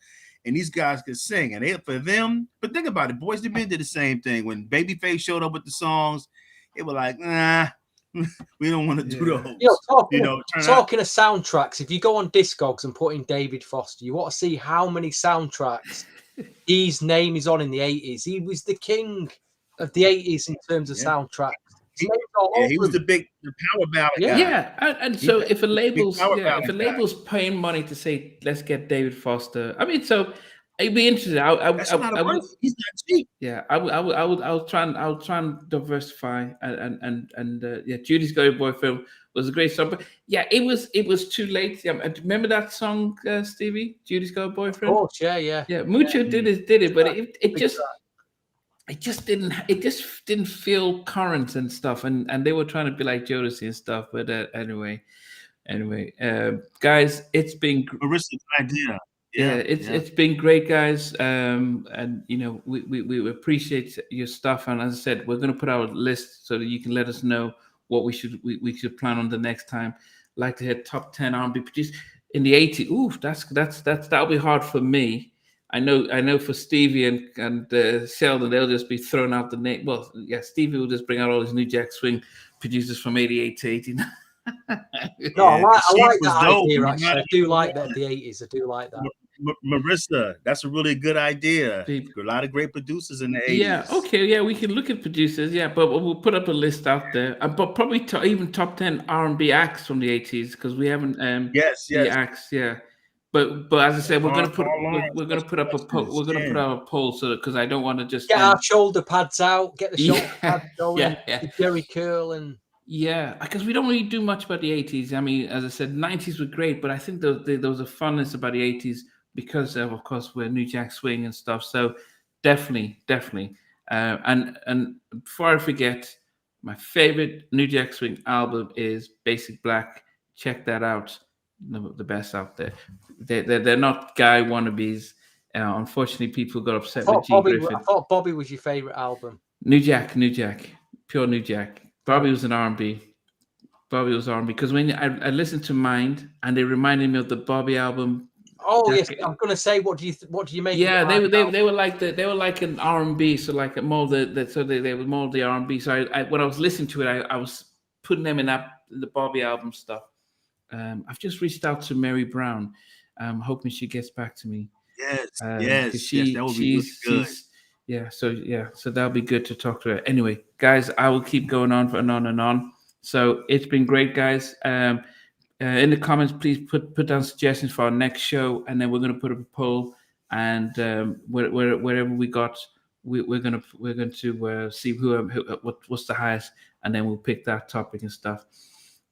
and these guys could sing, and for them. But think about it, Boyz II Men did the same thing when Babyface showed up with the songs. It was like, nah. We don't want to do those. Talking of soundtracks, if you go on Discogs and put in David Foster, you want to see how many soundtracks his name is on in the 80s. He was the king of the 80s in terms of soundtracks. He was the power ballad guy. Yeah, and so if a label's paying money to say let's get David Foster, I mean, so I'd be interested. He's not cheap. Yeah, I'll try and diversify and Judy's Got a Boyfriend was a great song, but yeah, it was too late. Yeah, remember that song, Stevie? Judy's Got a Boyfriend. Oh yeah. Mucho did it, but it just didn't feel current and stuff, and they were trying to be like Jodeci and stuff. But anyway, guys, it's been Marissa's idea. It's been great, guys, and you know we appreciate your stuff. And as I said, we're going to put out a list so that you can let us know what we should plan on the next time. Like to hit top 10 R&B produced in the 80s. Ooh, that'll be hard for me. I know for Stevie and Sheldon, they'll just be throwing out the name. Well, yeah, Stevie will just bring out all his New Jack Swing producers from 88 to 89. No, I like that idea, actually. I do like that, the 80s. I do like that. Marissa, that's a really good idea. Big- A lot of great producers in the 80s. Yeah, okay, yeah, we can look at producers, yeah, but we'll put up a list out there, but probably even top 10 R&B acts from the 80s, because we haven't Yes, the yes. acts, yeah. But as I said, we're gonna put Carl Lawrence, we're gonna put up a Special poll. We're gonna put Questions, out a poll, so because I don't want to just Get our shoulder pads out, get the shoulder Yeah, pads going, yeah. the Jerry curl, and Yeah, because we don't really do much about the 80s. I mean, as I said, 90s were great, but I think there was a funness about the 80s because of course, we're New Jack Swing and stuff. So definitely. And before I forget, my favorite New Jack Swing album is Basic Black. Check that out. The best out there. They're not guy wannabes. Unfortunately, people got upset with G. Griffin. I thought Bobby was your favorite album. New Jack, pure New Jack. Bobby was an R&B. Bobby was R&B because when I listened to Mind, and they reminded me of the Bobby album. Oh yes, I'm gonna say, what do you make? Yeah, they were like an R&B, so like more they were more the R&B. So I when I was listening to it, I was putting them in the Bobby album stuff. I've just reached out to Mary Brown. I'm hoping she gets back to me. Yes, That would be really good. So that'll be good to talk to her. Anyway, guys, I will keep going on and on and on. So it's been great, guys. In the comments, please put down suggestions for our next show, and then we're going to put up a poll, and wherever we got, we're going to see what's the highest, and then we'll pick that topic and stuff.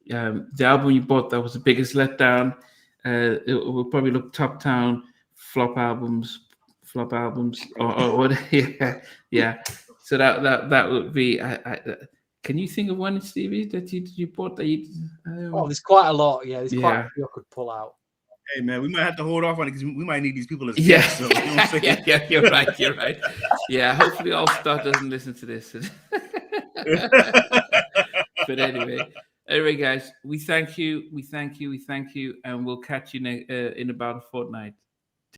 The album you bought that was the biggest letdown. It will probably look top town flop albums, or what? yeah. So that would be. Can you think of one, Stevie, that you bought that you? There's quite a lot. Yeah, there's quite a few I could pull out. Hey man, we might have to hold off on it because we might need these people as guests. So, you know what I'm saying? Yeah, you're right. Yeah, hopefully All Star doesn't listen to this. But anyway, guys, we thank you, and we'll catch you in about a fortnight.